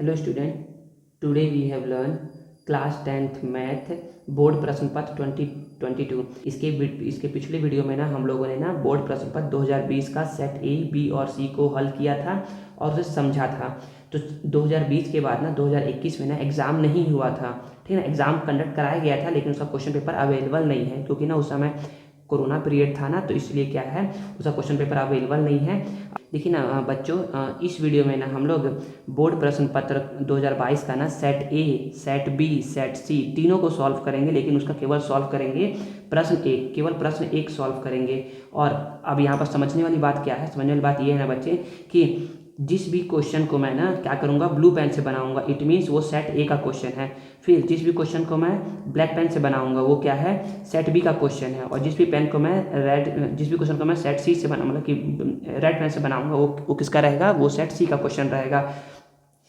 Hello student, today we have learn class 10th math board प्रश्न पत्र 2022। इसके पिछले वीडियो में ना हम लोगों ने ना बोर्ड प्रश्न पत्र 2020 का सेट ए बी और सी को हल किया था और उसे समझा था। तो 2020 के बाद ना 2021 में ना एग्ज़ाम नहीं हुआ था, ठीक है ना। एग्ज़ाम कंडक्ट कराया गया था लेकिन उसका क्वेश्चन पेपर अवेलेबल नहीं है, क्योंकि ना उस समय कोरोना पीरियड था ना, तो इसलिए क्या है, उसका क्वेश्चन पेपर अवेलेबल नहीं है। देखिए ना बच्चों, इस वीडियो में ना हम लोग बोर्ड प्रश्न पत्र 2022 का ना set A, set B, set C तीनों को सॉल्व करेंगे, लेकिन उसका केवल सॉल्व करेंगे प्रश्न एक, केवल प्रश्न एक सॉल्व करेंगे। और अब यहाँ पर समझने वाली बात क्या है, समझने वाली बात ये है ना बच्चे कि जिस भी क्वेश्चन को मैं ना क्या करूँगा, ब्लू पेन से बनाऊँगा, इट मीन्स वो सेट ए का क्वेश्चन है। फिर जिस भी क्वेश्चन को मैं ब्लैक पेन से बनाऊँगा वो क्या है, सेट बी का क्वेश्चन है। और जिस भी क्वेश्चन को मैं सेट सी से बना मतलब कि रेड पेन से बनाऊँगा वो किसका रहेगा, वो सेट सी का क्वेश्चन रहेगा।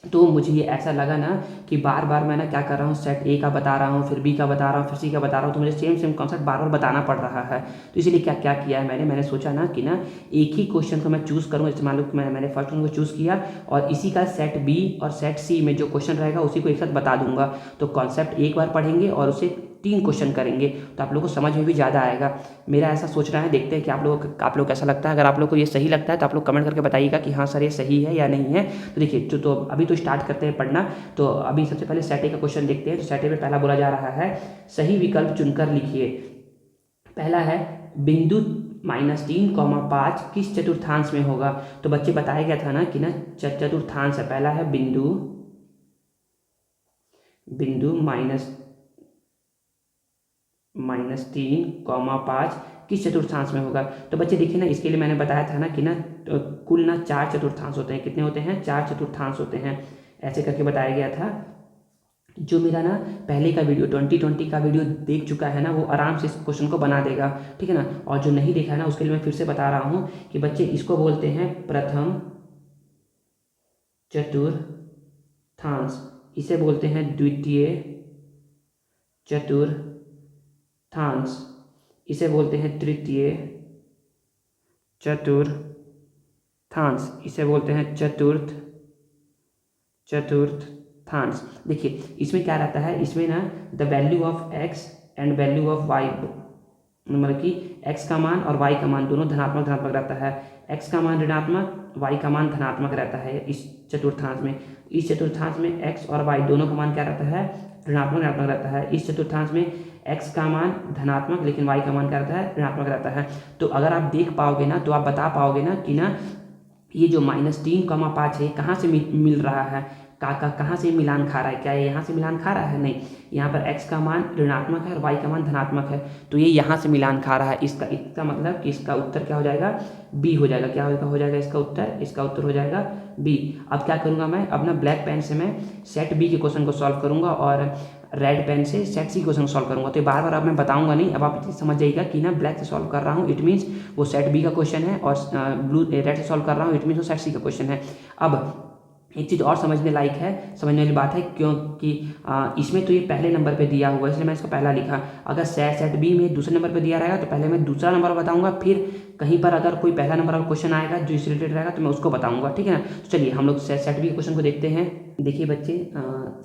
तो मुझे ये ऐसा लगा ना कि बार बार मैं ना क्या कर रहा हूँ, सेट ए का बता रहा हूँ, फिर बी का बता रहा हूँ, फिर सी का बता रहा हूँ, तो मुझे सेम कॉन्सेप्ट बार बार बताना पड़ रहा है। तो इसीलिए क्या क्या किया है मैंने सोचा ना कि ना एक ही क्वेश्चन को मैं चूज़ करूँ। जैसे मान लो मैंने फर्स्ट वन को चूज़ किया और इसी का सेट बी और सेट सी में जो क्वेश्चन रहेगा उसी को एक साथ बता दूंगा। तो कॉन्सेप्ट एक बार पढ़ेंगे और उसे 3 क्वेश्चन करेंगे, तो आप लोगों को समझ में भी ज़्यादा आएगा। मेरा ऐसा सोचना है, देखते हैं कि आप लोग कैसा लगता है। अगर आप लोग को ये सही लगता है तो आप लोग कमेंट करके बताइएगा कि हाँ सर ये सही है या नहीं है। तो देखिए तो अभी तो स्टार्ट करते हैं पढ़ना। तो अभी सबसे पहले सेट ए का क्वेश्चन देखते हैं। तो सेट ए में पहला बोला जा रहा है, सही विकल्प चुनकर लिखिए। पहला है बिंदु -3, 5 किस चतुर्थांश में होगा। तो बच्चे बताया गया था ना कि ना चतुर्थांश है। पहला है बिंदु -3, 5 किस चतुर्थांश में होगा। तो बच्चे देखिए ना, इसके लिए मैंने बताया था ना कि ना कुल ना 4 चतुर्थांश होते हैं। कितने होते हैं, 4 चतुर्थांश होते हैं, ऐसे करके बताया गया था। जो मेरा ना पहले का वीडियो 2020 का वीडियो देख चुका है ना, वो आराम से इस क्वेश्चन को बना देगा, ठीक है ना। और जो नहीं देखा है ना, उसके लिए मैं फिर से बता रहा हूँ कि बच्चे इसको बोलते हैं प्रथम चतुर्थांश, इसे बोलते हैं द्वितीय चतुर्थांश, इसे बोलते हैं तृतीय चतुर्थांश, इसे बोलते हैं चतुर्थांश। देखिए इसमें क्या रहता है, इसमें ना the value of X and value of Y, मतलब कि x का मान और y का मान दोनों धनात्मक रहता है। x का मान ऋणात्मक, y का मान धनात्मक रहता है इस चतुर्थांश में। इस चतुर्थांश में x और y दोनों का मान क्या रहता है, ऋणात्मक रहता है। इस चतुर्थांश में x का मान धनात्मक लेकिन y का मान क्या रहता है, ऋणात्मक रहता है। तो अगर आप देख पाओगे ना तो आप बता पाओगे ना कि ना ये जो -3, 5 है कहाँ से मिल रहा है, कहाँ से मिलान खा रहा है। क्या ये यहाँ से मिलान खा रहा है, नहीं। यहाँ पर x का मान ऋणात्मक है और y का मान धनात्मक है, तो ये यहाँ से मिलान खा रहा है। इसका मतलब कि इसका उत्तर क्या हो जाएगा, बी हो जाएगा। क्या हो जाएगा इसका उत्तर हो जाएगा बी। अब क्या करूँगा मैं, अब ना ब्लैक पेन से मैं सेट बी के क्वेश्चन को सॉल्व करूँगा और रेड पेन से सेट सी क्वेश्चन सॉल्व करूँगा। तो बार बार अब मैं बताऊँगा नहीं, अब आप समझ जाइएगा कि ना ब्लैक से सॉल्व कर रहा हूँ, इट मीन्स वो सेट बी का क्वेश्चन है, और रेड से सॉल्व कर रहा हूँ, इट मीन्स वो सेट सी का क्वेश्चन है। अब एक चीज़ और समझने लायक है, समझने वाली बात है, क्योंकि इसमें तो ये पहले नंबर पे दिया हुआ है, इसलिए मैं इसको पहला लिखा। अगर सेट बी में दूसरे नंबर पे दिया रहेगा तो पहले मैं दूसरा नंबर बताऊंगा, फिर कहीं पर अगर कोई पहला नंबर का क्वेश्चन आएगा जो इससे रिलेटेड रहेगा तो मैं उसको बताऊंगा, ठीक है ना। तो चलिए हम लोग सेट बी के क्वेश्चन को देखते हैं। देखिए बच्चे,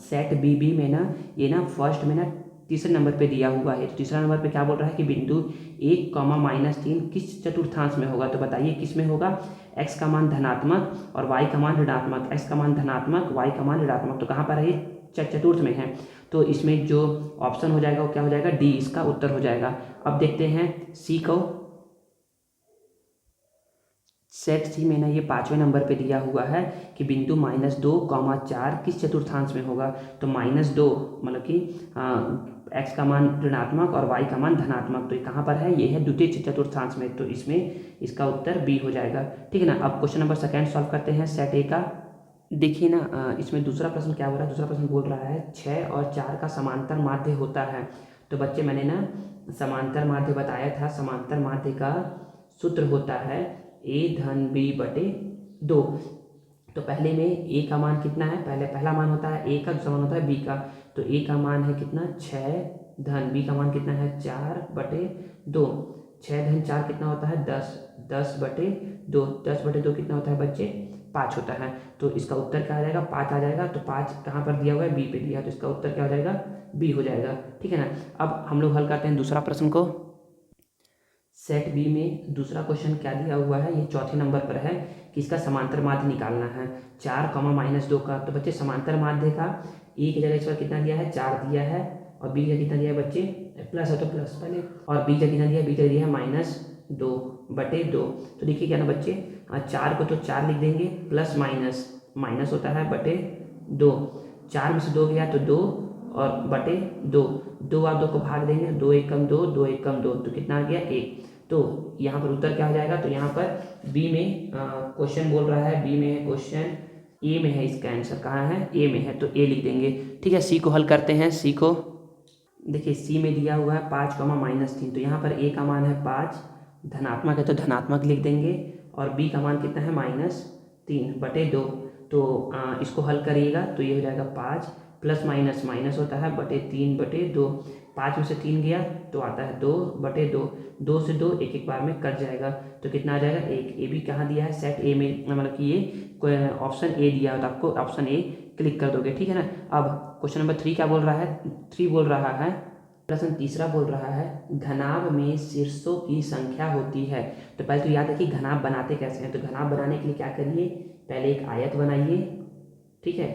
सेट बी में ना ये ना फर्स्ट में ना तीसरे नंबर पे दिया हुआ है। तो तीसरा नंबर पे क्या बोल रहा है कि बिंदु 1, किस चतुर्थांश में होगा। तो बताइए किस में होगा, x का मान धनात्मक और y का मान ऋणात्मक, x का मान धनात्मक, y का मान ऋणात्मक। तो कहाँ पर है, चतुर्थ में है। तो इसमें जो ऑप्शन हो जाएगा वो क्या हो जाएगा, डी इसका उत्तर हो जाएगा। अब देखते हैं सी को। सेट सी में ना ये 5वें नंबर पे दिया हुआ है कि बिंदु -2, 4 किस चतुर्थांश में होगा। तो -2 मतलब कि x का मान ऋणात्मक और y का मान धनात्मक, तो ये कहाँ पर है, ये है द्वितीय चतुर्थांश में, तो इसमें इसका उत्तर बी हो जाएगा, ठीक है ना। अब क्वेश्चन नंबर सेकेंड सॉल्व करते हैं सेट ए का। देखिए ना इसमें दूसरा प्रश्न क्या हो रहा है, दूसरा प्रश्न बोल रहा है 6 और 4 का समांतर माध्य होता है। तो बच्चे मैंने ना समांतर माध्य बताया था, समांतर माध्य का सूत्र होता है a/b/2। तो पहले में a का मान कितना है, पहला मान होता है a का, दूसरा मान होता है b का। तो a का मान है कितना 6 धन b का मान कितना है 4/2। 6 धन 4 कितना होता है 10, 10/2, 10/2 कितना होता है बच्चे 5 होता है। तो इसका उत्तर क्या आ जाएगा, 5 आ जाएगा। तो 5 कहाँ पर दिया हुआ है, बी पे दिया है, तो इसका उत्तर क्या हो जाएगा, बी हो जाएगा। ठीक है ना। अब हम लोग हल करते हैं दूसरा प्रश्न को। सेट बी में दूसरा क्वेश्चन क्या दिया हुआ है, ये चौथे नंबर पर है कि इसका समांतर माध्य निकालना है 4, -2 का। तो बच्चे समांतर माध्य का ए की जगह इस पर कितना दिया है, 4 दिया है, और बी का कितना दिया है बच्चे, प्लस है तो प्लस पहले, और बी का कितना दिया है, बी का दिया है -2/2। तो देखिए क्या ना बच्चे, 4 को तो 4 लिख देंगे, प्लस माइनस माइनस होता है /2, 4 में से 2 गया तो 2 और /2, 2 आप 2 को भाग देंगे, 2 × 1 = 2, 2 × 1 = 2, तो कितना आ गया 1। तो यहाँ पर उत्तर क्या हो जाएगा, तो यहाँ पर बी में क्वेश्चन बोल रहा है, बी में है क्वेश्चन, ए में है, इसका आंसर कहाँ है, ए में है, तो ए लिख देंगे। ठीक है, सी को हल करते हैं। सी को देखिए, सी में दिया हुआ है 5, -3, तो यहाँ पर ए का मान है 5, धनात्मक है तो धनात्मक लिख देंगे, और बी का मान कितना है, -3/2। तो इसको हल करिएगा तो ये हो जाएगा 5 प्लस माइनस माइनस होता है /3/2, 5 में से 3 गया तो आता है 2/2, 2 से 2 एक एक बार में कट जाएगा, तो कितना आ जाएगा 1। ए भी कहाँ दिया है, सेट ए में, मतलब कि ये ऑप्शन ए दिया है, तो आपको ऑप्शन ए क्लिक कर दोगे। ठीक है ना। अब क्वेश्चन नंबर 3 क्या बोल रहा है, 3 बोल रहा है, प्रश्न तीसरा बोल रहा है घनाभ में शीर्षों की संख्या होती है। तो पहले तो याद है कि घनाभ बनाते कैसे हैं। तो घनाभ बनाने के लिए क्या करिए, पहले एक आयत बनाइए, ठीक है,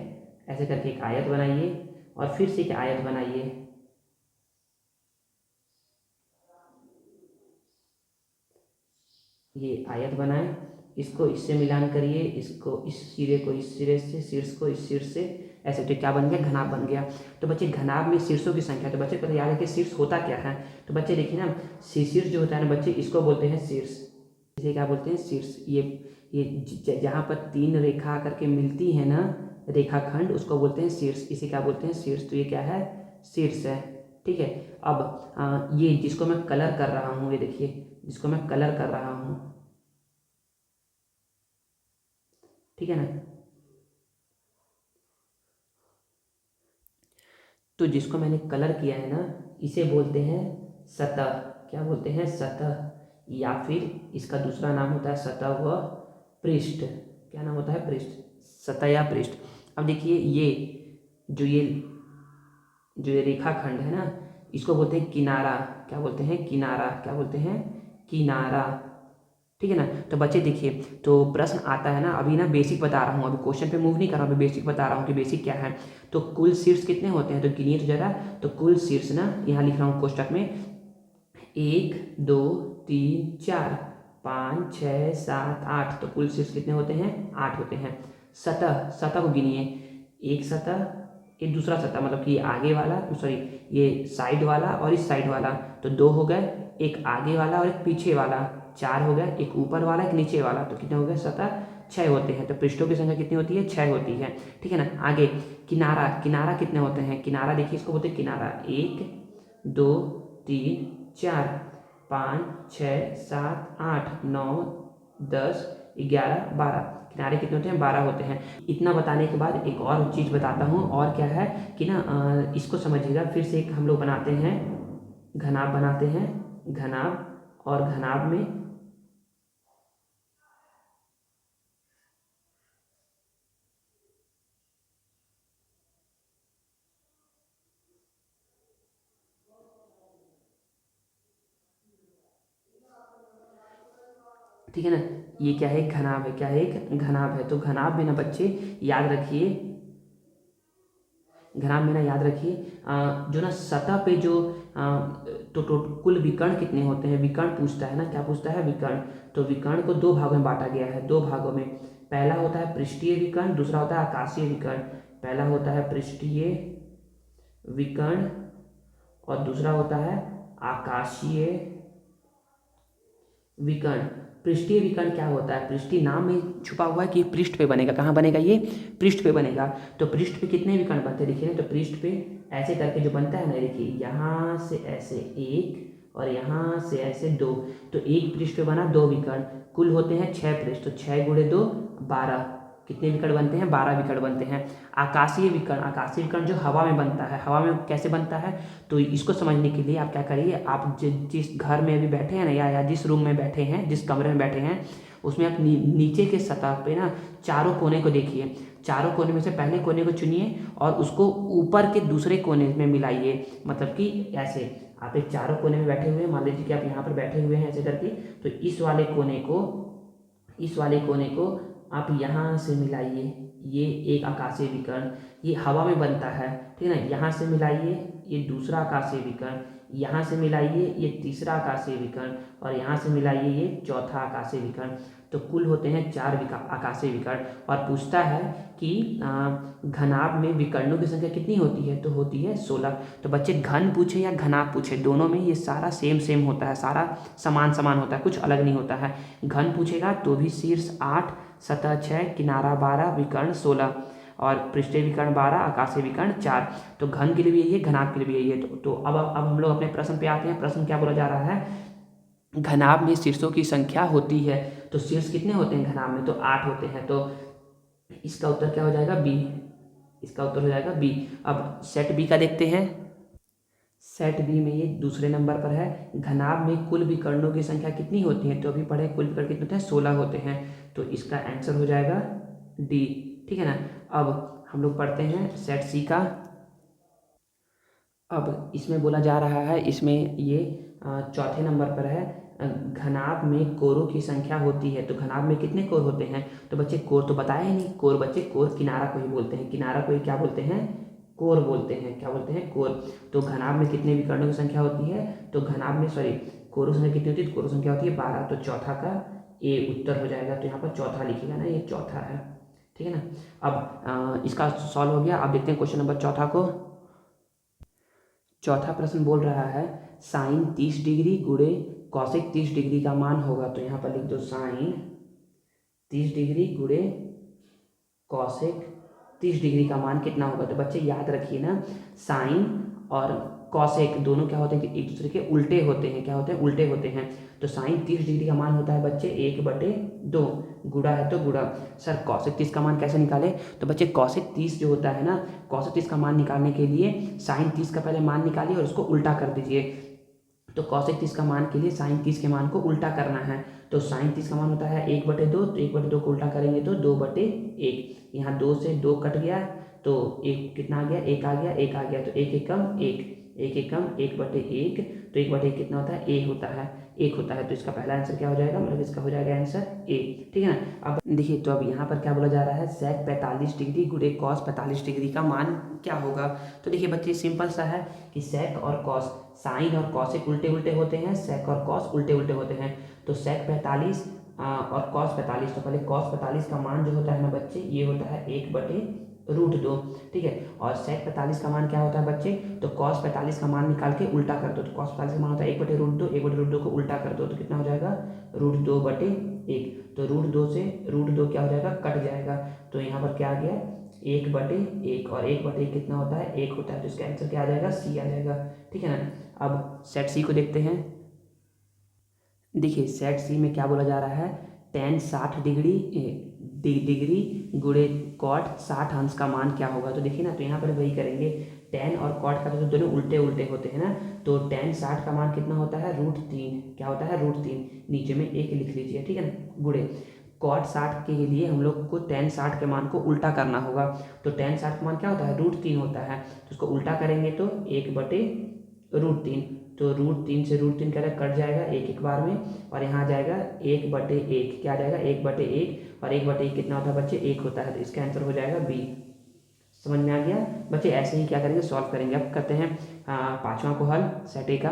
ऐसे करके एक आयत बनाइए, और फिर से एक आयत बनाइए, ये आयत बनाए, इसको इससे मिलान करिए, इसको इस सिरे को इस सिरे से, शीर्ष को इस शीर्ष से, ऐसे, तो क्या बन गया, घनाभ बन गया। तो बच्चे घनाभ में शीर्षों की संख्या, तो बच्चे पहले याद है कि शीर्ष होता क्या है। तो बच्चे देखिए ना, शीर्ष जो होता है ना बच्चे, इसको बोलते हैं शीर्ष, इसे क्या बोलते हैं, शीर्ष। ये जहाँ पर 3 रेखा करके मिलती है ना, रेखाखंड, उसको बोलते हैं शीर्ष, इसे क्या बोलते हैं, शीर्ष। तो ये क्या है, शीर्ष है। ठीक है। अब ये जिसको मैं कलर कर रहा हूँ, ये देखिए, जिसको मैं कलर कर रहा हूँ, ठीक है ना, तो जिसको मैंने कलर किया है ना, इसे बोलते हैं सतह। क्या बोलते हैं, सतह, या फिर इसका दूसरा नाम होता है सतह व पृष्ठ। क्या नाम होता है, पृष्ठ, सतह या पृष्ठ। अब देखिए, ये जो ये रेखाखंड है ना, इसको बोलते हैं किनारा। क्या बोलते हैं, किनारा। क्या बोलते हैं, किनारा। ठीक है ना। तो बच्चे देखिए, तो प्रश्न आता है ना, अभी ना बेसिक बता रहा हूँ, अभी क्वेश्चन पे मूव नहीं कर रहा हूँ, अभी बेसिक बता रहा हूँ कि बेसिक क्या है। तो कुल शीर्ष कितने होते हैं, तो गिनिए तो जरा। तो कुल शीर्ष ना, यहाँ लिख रहा हूँ कोष्टक में, 1 2 3 4 5 6 7 8, तो कुल शीर्ष कितने होते हैं, 8 होते हैं। सतह, सतह को गिनिए, एक सतह, एक दूसरा सतह, मतलब कि आगे वाला, सॉरी, ये साइड वाला और इस साइड वाला, तो 2 हो गए, एक आगे वाला और एक पीछे वाला, 4 हो गए, एक ऊपर वाला एक नीचे वाला, तो कितने हो गए, सतह 6 होते हैं। तो पृष्ठों की संख्या कितनी होती है, 6 होती है। ठीक है ना। आगे किनारा, किनारा कितने होते हैं, किनारा देखिए, इसको बोलते हैं किनारा, 1 2 3 4 5 6 7 8 9 10 11 12, किनारे कितने होते हैं, 12 होते हैं। इतना बताने के बाद एक और चीज़ बताता हूँ, और क्या है कि ना, इसको समझिएगा। फिर से एक हम लोग बनाते हैं, घनाभ बनाते हैं, घनाभ, और घनाभ में ठीक है ना, ये क्या है, घनाभ है। क्या है, एक घनाभ है। तो घनाभ में ना बच्चे याद रखिए, घनाभ में ना याद रखिए, जो ना सतह पे जो तो कुल विकर्ण कितने होते हैं, विकर्ण पूछता है ना, क्या पूछता है, विकर्ण। तो विकर्ण को 2 भागों में बांटा गया है, 2 भागों में। पहला होता है पृष्ठीय विकर्ण, दूसरा होता है आकाशीय विकर्ण। पहला होता है पृष्ठीय विकर्ण और दूसरा होता है आकाशीय विकर्ण। पृष्ठीय विकर्ण क्या होता है, पृष्ठीय नाम में छुपा हुआ है कि पृष्ठ पे बनेगा। कहाँ बनेगा, ये पृष्ठ पे बनेगा। तो पृष्ठ पे कितने विकर्ण बनते हैं, देखिए ना, तो पृष्ठ पे ऐसे करके जो बनता है ना, देखिए यहाँ से ऐसे 1 और यहाँ से ऐसे 2, तो एक पृष्ठ पे बना 2 विकर्ण। कुल होते हैं 6 पृष्ठ, तो 6 × 2 12, कितने विकर्ण बनते हैं, 12 विकर्ण बनते हैं। आकाशीय विकर्ण, आकाशीय विकर्ण जो हवा में बनता है, हवा में कैसे बनता है, तो इसको समझने के लिए आप क्या करिए, आप जिस घर में अभी बैठे हैं ना, या जिस रूम में बैठे हैं, जिस कमरे में बैठे हैं, उसमें आप नीचे के सतह पे ना चारों कोने को देखिए, चारों कोने में से पहले कोने को चुनिए और उसको ऊपर के दूसरे कोने में मिलाइए। मतलब कि ऐसे आप एक चारों कोने में बैठे हुए हैं, मान लीजिए कि आप यहाँ पर बैठे हुए हैं ऐसे करके, तो इस वाले कोने को आप यहाँ से मिलाइए। ये एक आकाशीय विकर्ण, ये हवा में बनता है, ठीक है ना। यहाँ से मिलाइए, ये दूसरा आकाशीय विकर्ण, यहाँ से मिलाइए ये तीसरा आकाशीय विकर्ण, और यहाँ से मिलाइए ये चौथा आकाशीय विकर्ण। तो कुल होते हैं 4 आकाशीय विकर्ण। और पूछता है कि घनाभ में विकर्णों की संख्या कितनी होती है, तो होती है 16। तो बच्चे घन पूछे या घनाभ पूछे, दोनों में ये सारा सेम होता है, सारा समान होता है, कुछ अलग नहीं होता है। घन पूछेगा तो भी शीर्ष 8, सतह 6, किनारा 12, विकर्ण 16 और पृष्ठीय विकर्ण 12, आकाशीय विकर्ण 4। तो घन के लिए भी यही है, घनाभ के लिए भी यही है। तो अब हम लोग अपने प्रश्न पे आते हैं। प्रश्न क्या बोला जा रहा है, घनाभ में शीर्षों की संख्या होती है। तो शीर्ष कितने होते हैं घनाभ में, तो 8 होते हैं। तो इसका उत्तर क्या हो जाएगा, बी। इसका उत्तर हो जाएगा बी। अब सेट बी का देखते हैं। सेट बी में ये दूसरे नंबर पर है, घनाभ में कुल विकर्णों की संख्या कितनी होती है। तो अभी पढ़े कुल विकर्ण कितने होते हैं, 16 होते हैं। तो इसका आंसर हो जाएगा डी, ठीक है ना। अब हम लोग पढ़ते हैं सेट सी का। अब इसमें बोला जा रहा है, इसमें ये चौथे नंबर पर है, घनाभ में कोरों की संख्या होती है। तो घनाभ में कितने कोर होते हैं, तो बच्चे कोर तो बताया ही नहीं। कोर बच्चे, कोर किनारा को ही बोलते हैं, किनारा को ही क्या बोलते हैं, कोर बोलते हैं। क्या बोलते हैं, कोर। तो घनाभ में कितने विकर्णों की संख्या होती है, तो घनाभ में कोरों संख्या कितनी होती है, कोरों संख्या होती है 12। तो चौथा का ए उत्तर हो जाएगा। तो यहाँ पर चौथा लिखिएगा ना, ये चौथा है, ठीक है ना। अब इसका सॉल्व हो गया। अब देखते हैं क्वेश्चन नंबर चौथा को। चौथा प्रश्न बोल रहा है साइन 30 डिग्री गुणे कॉसेक 30 डिग्री का मान होगा। तो यहाँ पर लिख दो साइन 30 डिग्री गुणे कॉसेक 30 डिग्री का मान कितना होगा। तो बच्चे याद रखिए ना, साइन और कॉसेक दोनों क्या होते हैं कि एक दूसरे के उल्टे होते हैं। क्या होते हैं, उल्टे होते हैं। तो साइन 30 डिग्री का मान होता है बच्चे 1/2, गुणा है तो गुणा। सर कॉसेक 30 का मान कैसे निकाले, तो बच्चे कॉसेक 30 जो होता है ना, कॉसेक 30 का मान निकालने के लिए साइन 30 का पहले मान निकालिए और उसको उल्टा कर दीजिए। तो कॉसेक 30 का मान के लिए साइन 30 के मान को उल्टा करना है। तो साइन 30 का मान होता है 1/2, तो 1/2 को उल्टा करेंगे तो 2/1। यहाँ 2 से 2 कट गया तो एक कितना आ गया, 1 आ गया, 1 आ गया। तो 1 एकम 1, 1 एकम 1/1। तो 1/1 कितना होता है, 1 होता है, 1 होता है। तो इसका पहला आंसर क्या हो जाएगा, मतलब इसका हो जाएगा आंसर ए, ठीक है ना। अब देखिए, तो अब यहाँ पर क्या बोला जा रहा है, सेक 45 डिग्री गुणे कॉस 45 डिग्री का मान क्या होगा। तो देखिए बच्चे सिंपल सा है कि सेक और कॉस, साइन और कॉसेक उल्टे उल्टे होते हैं, सेक और कॉस उल्टे उल्टे होते हैं। तो सेक 45 और कॉस 45, तो पहले कॉस 45 का मान जो होता है ना बच्चे, ये होता है 1/√2, ठीक है। और सेक 45 का मान क्या होता है बच्चे, तो कॉस 45 का मान निकाल के उल्टा कर दो। तो कॉस 45 का मान होता है 1/√2, 1/√2 को उल्टा कर दो तो कितना हो जाएगा, √2/1। तो √2 से √2 क्या हो जाएगा, कट जाएगा। तो यहाँ पर क्या आ गया, 1/1, और 1/1 कितना होता है, 1 होता है। तो इसका आंसर क्या आ जाएगा, सी आ जाएगा, ठीक है ना। अब सेट सी को देखते हैं। देखिए सेट सी में क्या बोला जा रहा है, tan 60 डिग्री गुणे कॉट 60 अंश का मान क्या होगा। तो देखिए ना, तो यहाँ पर वही करेंगे, tan और कॉट का तो दोनों उल्टे उल्टे होते हैं ना। तो tan 60 का मान कितना होता है, √3। क्या होता है, √3। नीचे में 1 लिख लीजिए, ठीक है ना, गुणे कॉट 60 के लिए हम लोग को tan 60 के मान को उल्टा करना होगा। तो tan 60 का मान क्या होता है, √3 होता है। तो उसको उल्टा करेंगे तो 1/√3। तो √3 से √3 क्या कट जाएगा एक बार में, और यहाँ आ जाएगा 1/1। क्या आ जाएगा, 1/1, और 1/1 कितना होता है बच्चे, 1 होता है। तो इसका आंसर हो जाएगा बी। समझ में आ गया बच्चे। ऐसे ही क्या करेंगे, सॉल्व करेंगे। अब करते हैं पाँचवां को हल, सेट ए का।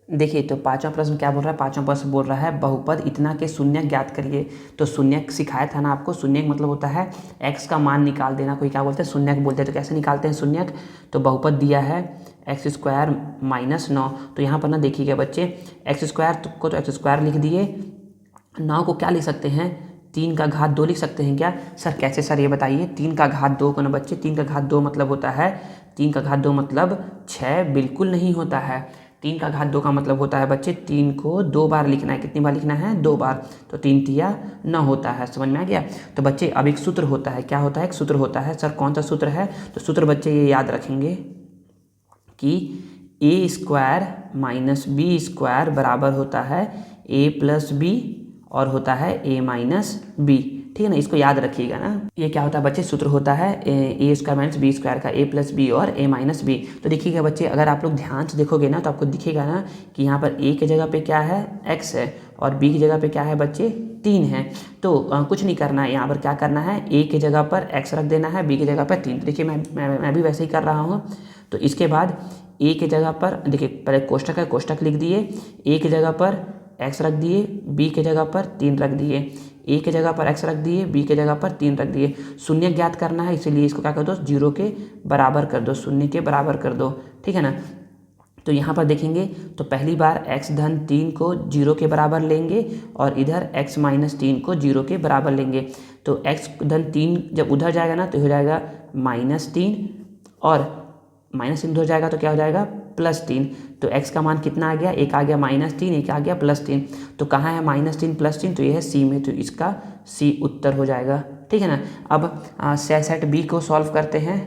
देखिए तो पाँचवा प्रश्न क्या बोल रहा है, पाँचवा प्रश्न बोल रहा है बहुपद इतना के शून्यक ज्ञात करिए। तो शून्यक सिखाया था ना आपको, शून्यक मतलब होता है x का मान निकाल देना। कोई क्या बोलते हैं, शून्यक बोलते हैं। तो कैसे निकालते हैं शून्यक, तो बहुपद दिया है x² - 9। तो यहाँ पर ना देखिएगा बच्चे, x² को तो x² लिख दिए, 9 को क्या लिख सकते हैं, 3 का घात 2 लिख सकते हैं क्या। सर कैसे सर, ये बताइए। 3 का घात 2 को ना बच्चे, 3 का घात 2 मतलब होता है, 3 का घात 2 मतलब 6 बिल्कुल नहीं होता है। 3 का घात 2 का मतलब होता है बच्चे, 3 को 2 बार लिखना है। कितनी बार लिखना है, 2 बार। तो 3 तिया 9 होता है। समझ में आ गया। तो बच्चे अब एक सूत्र होता है, क्या होता है, एक सूत्र होता है। सर कौन सा सूत्र है, तो सूत्र बच्चे ये याद रखेंगे कि a² - b² बराबर होता है a + b और होता है a माइनस बी। ठीक है ना, इसको याद रखिएगा ना। ये क्या होता है बच्चे, सूत्र होता है ए स्क्वायर माइनस बी स्क्वायर का, a प्लस बी और a माइनस बी। तो देखिएगा बच्चे, अगर आप लोग ध्यान से देखोगे ना तो आपको दिखेगा ना कि यहाँ पर a की जगह पे क्या है, x है, और b की जगह पे क्या है बच्चे, 3 है। तो कुछ नहीं करना है, यहाँ पर क्या करना है, a की जगह पर x रख देना है, b की जगह पर 3। तो देखिए मैं भी वैसे ही कर रहा हूँ। तो इसके बाद a की जगह पर देखिए, पहले कोष्टक है, कोष्टक लिख दिए, a की जगह पर x रख दिए, b की जगह पर 3 रख दिए, a की जगह पर x रख दिए, b की जगह पर 3 रख दिए। शून्य ज्ञात करना है, इसीलिए इसको क्या कर दो, 0 के बराबर कर दो, शून्य के बराबर कर दो। ठीक है ना। तो यहाँ पर देखेंगे तो पहली बार x धन 3 को 0 के बराबर लेंगे और इधर x माइनस 3 को 0 के बराबर लेंगे। तो x धन 3 जब उधर जाएगा ना तो हो जाएगा -3, और -3 उधर जाएगा तो क्या हो जाएगा, +3। तो x का मान कितना आ गया, एक आ गया -3, एक आ गया +3। तो कहाँ है -3 +3, तो ये है c में, तो इसका c उत्तर हो जाएगा। ठीक है ना। अब सेट बी को सॉल्व करते हैं।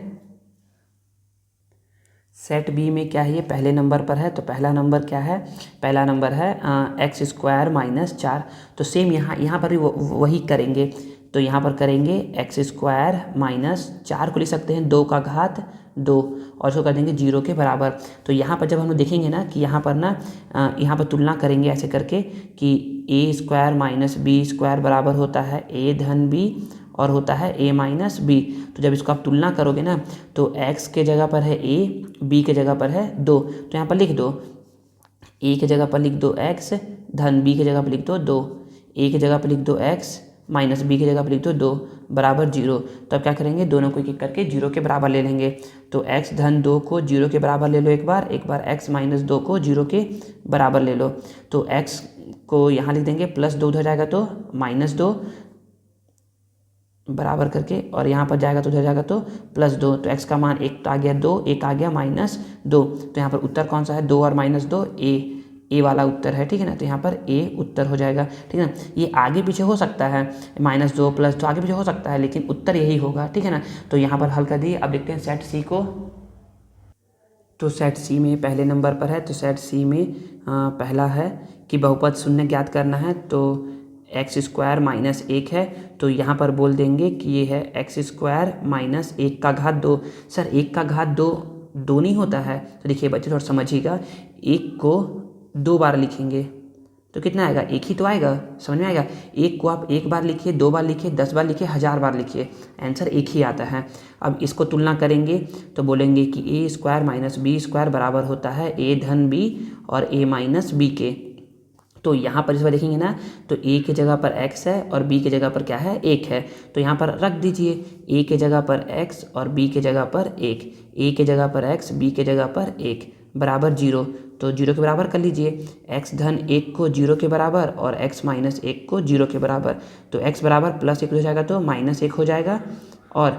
सेट बी में क्या है, ये पहले नंबर पर है। तो पहला नंबर क्या है, पहला नंबर है x² माइनस 4। तो सेम यहाँ पर भी वही करेंगे। तो यहाँ पर करेंगे x² माइनस 4 को लिख सकते हैं 2 का घात 2, और इसको कर देंगे 0 के बराबर। तो यहाँ पर जब हम लोग देखेंगे ना कि यहाँ पर ना यहाँ पर तुलना करेंगे ऐसे करके कि a² माइनस b² बराबर होता है a धन b और होता है a माइनस बी। तो जब इसको आप तुलना करोगे ना तो x के जगह पर है a, b के जगह पर है 2। तो यहाँ पर लिख दो, a के जगह पर लिख दो x धन b के जगह पर लिख दो 2, a के जगह पर लिख दो x माइनस बी की जगह पर लिख दो 2 बराबर 0। तो अब क्या करेंगे, दोनों को एक करके 0 के बराबर ले लेंगे। तो x धन 2 को 0 के बराबर ले लो एक बार x माइनस 2 को 0 के बराबर ले लो। तो x को यहाँ लिख देंगे +2 उधर जाएगा तो -2 बराबर करके, और यहाँ पर जाएगा तो उधर जाएगा तो +2। तो x का मान एक आ गया 2, एक आ गया -2। तो यहाँ पर उत्तर कौन सा है, 2 और -2 ए वाला उत्तर है। ठीक है ना। तो यहाँ पर ए उत्तर हो जाएगा। ठीक है ना। ये आगे पीछे हो सकता है, -2 +2 आगे पीछे हो सकता है, लेकिन उत्तर यही होगा। ठीक है ना। तो यहाँ पर हल कर दिए। अब देखते हैं सेट सी को। तो सेट सी में पहले नंबर पर है। तो सेट सी में पहला है कि बहुपद शून्य ज्ञात करना है। तो x² माइनस 1 है। तो यहाँ पर बोल देंगे कि ये है x² माइनस 1 का घात 2। सर 1 का घात 2 नहीं होता है। तो देखिए बच्चे थोड़ा समझिएगा, 1 को 2 बार लिखेंगे तो कितना आएगा, 1 ही तो आएगा। समझ में आएगा। 1 को आप 1 बार लिखिए, 2 बार लिखिए, 10 बार लिखिए, 1000 बार लिखिए, आंसर 1 ही आता है। अब इसको तुलना करेंगे तो बोलेंगे कि a² माइनस b² बराबर होता है a धन b और a माइनस b के। तो यहाँ पर इस बार देखेंगे ना तो a की जगह पर x है और b की जगह पर क्या है, 1 है। तो यहाँ पर रख दीजिए a की जगह पर x और b की जगह पर 1, a की जगह पर x, b की जगह पर 1 बराबर 0। तो 0 के बराबर कर लीजिए, x धन 1 को 0 के बराबर और x माइनस 1 को 0 के बराबर। तो x बराबर +1 हो जाएगा तो -1 हो जाएगा, और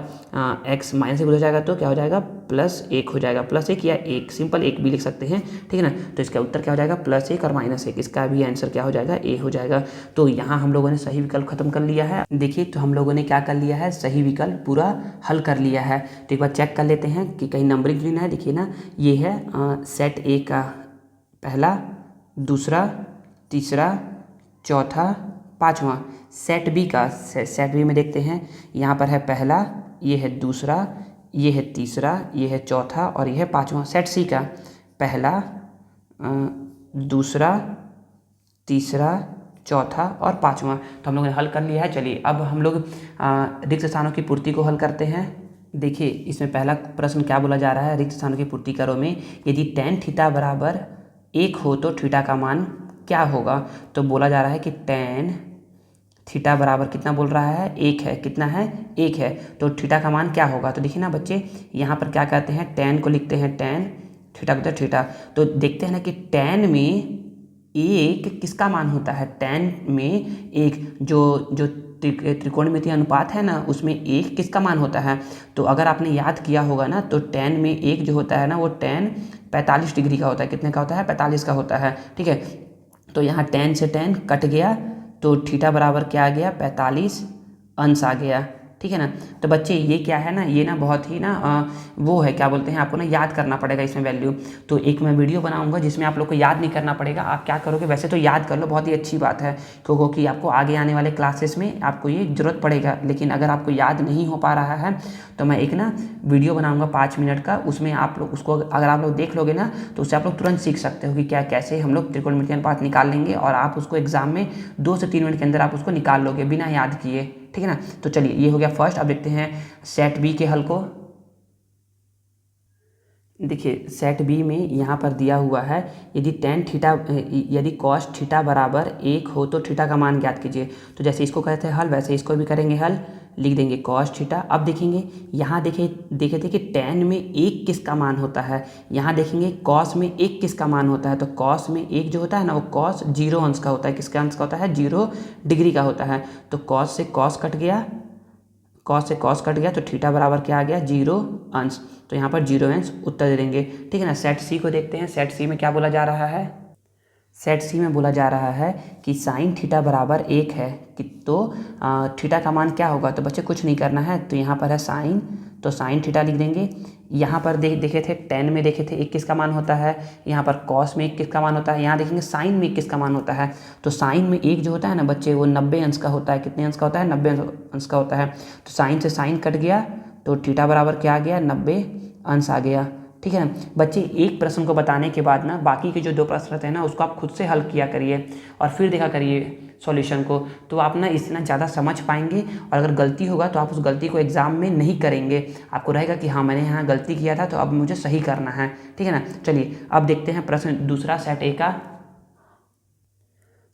x माइनस 1 हो जाएगा तो क्या हो जाएगा, +1 हो जाएगा। +1 या 1 सिंपल 1 भी लिख सकते हैं। ठीक है ना। तो इसका उत्तर क्या हो जाएगा, +1 और -1, इसका भी आंसर क्या हो जाएगा, a हो जाएगा। तो यहाँ हम लोगों ने सही विकल्प खत्म कर लिया है। देखिए तो हम लोगों ने क्या कर लिया है, सही विकल्प पूरा हल कर लिया है। तो एक बार चेक कर लेते हैं कि कहीं नंबरिंग लेना है। देखिए ना, ये है सेट ए का पहला, दूसरा, तीसरा, चौथा, पाँचवा। सेट बी का, सेट बी में देखते हैं, यहाँ पर है पहला, ये है दूसरा, ये है तीसरा, ये है चौथा और ये है पाँचवा। सेट सी का पहला, दूसरा, तीसरा, चौथा और पाँचवा। तो हम लोगों ने हल कर लिया है। चलिए अब हम लोग रिक्त स्थानों की पूर्ति को हल करते हैं। देखिए इसमें पहला प्रश्न क्या बोला जा रहा है, रिक्त स्थानों की पूर्ति करो में यदि tan थीटा बराबर 1 हो तो थीटा का मान क्या होगा। तो बोला जा रहा है कि tan थीटा बराबर कितना बोल रहा है, 1 है। कितना है, 1 है। तो थीटा का मान क्या होगा। तो देखिए ना बच्चे, यहाँ पर क्या करते हैं, tan को लिखते हैं tan, थीटा को थीटा। तो देखते हैं ना कि tan में 1 किसका मान होता है, tan में 1 जो त्रिकोणमितीय अनुपात है ना उसमें 1 किसका मान होता है। तो अगर आपने याद किया होगा ना तो tan में 1 जो होता है ना वो tan 45 डिग्री का होता है। कितने का होता है, 45 का होता है। ठीक है। तो यहाँ tan से tan कट गया तो थीटा बराबर क्या आ गया, 45 अंश आ गया। ठीक है ना। तो बच्चे ये क्या है ना, ये ना बहुत ही ना वो है, क्या बोलते हैं, आपको ना याद करना पड़ेगा इसमें वैल्यू। तो एक मैं वीडियो बनाऊंगा जिसमें आप लोग को याद नहीं करना पड़ेगा, आप क्या करोगे, वैसे तो याद कर लो, बहुत ही अच्छी बात है, क्योंकि आपको आगे आने वाले क्लासेस में आपको ये ज़रूरत पड़ेगा। लेकिन अगर आपको याद नहीं हो पा रहा है तो मैं एक ना वीडियो बनाऊँगा 5 मिनट का, उसमें आप लोग उसको अगर आप लोग देख लोगे ना तो उससे आप लोग तुरंत सीख सकते हो कि क्या कैसे हम लोग त्रिकोणमितीय अनुपात निकाल लेंगे, और आप उसको एग्जाम में 2 से 3 मिनट के अंदर आप उसको निकाल लोगे बिना याद किए, ठीक है ना। तो चलिए ये हो गया फर्स्ट। अब देखते हैं सेट बी के हल को। देखिए सेट बी में यहाँ पर दिया हुआ है, यदि टेन थीटा यदि कॉस थीटा बराबर 1 हो तो थीटा का मान ज्ञात कीजिए। तो जैसे इसको कहते हैं हल, वैसे इसको भी करेंगे हल, लिख देंगे कॉस थीटा। अब देखेंगे यहाँ देखे थे कि टेन में 1 किसका मान होता है, यहाँ देखेंगे कॉस में 1 किसका मान होता है। तो कॉस में 1 जो होता है ना वो कॉस 0 अंश का होता है, किसका अंश का होता है, 0 डिग्री का होता है। तो कॉस से कॉस कट गया, कॉस से कॉस कट गया, तो थीटा बराबर क्या आ गया, 0 अंश। तो यहाँ पर 0 अंश उत्तर दे देंगे, ठीक है ना। सेट सी को देखते हैं, सेट सी में क्या बोला जा रहा है, सेट सी में बोला जा रहा है कि साइन थीटा बराबर 1 है कि तो थीटा का मान क्या होगा। तो बच्चे कुछ नहीं करना है, तो यहाँ पर है साइन, तो साइन थीटा लिख देंगे। यहाँ पर देखे थे टेन में देखे थे 1 किसका मान होता है, यहाँ पर कॉस में 1 किसका मान होता है, यहाँ देखेंगे साइन में 1 किसका मान होता है। तो साइन में 1 जो होता है ना बच्चे वो 90 अंश का होता है, कितने अंश का होता है, 90 अंश का होता है। तो साइन से साइन कट गया, तो थीटा बराबर क्या आ गया, 90 अंश आ गया, ठीक है ना। बच्चे एक प्रश्न को बताने के बाद ना बाकी के जो 2 प्रश्न रहते हैं ना उसको आप खुद से हल किया करिए और फिर देखा करिए सॉल्यूशन को, तो आप ना इससे ना ज़्यादा समझ पाएंगे। और अगर गलती होगा तो आप उस गलती को एग्जाम में नहीं करेंगे, आपको रहेगा कि हाँ मैंने यहाँ गलती किया था तो अब मुझे सही करना है, ठीक है ना। चलिए अब देखते हैं प्रश्न दूसरा सेट ए का।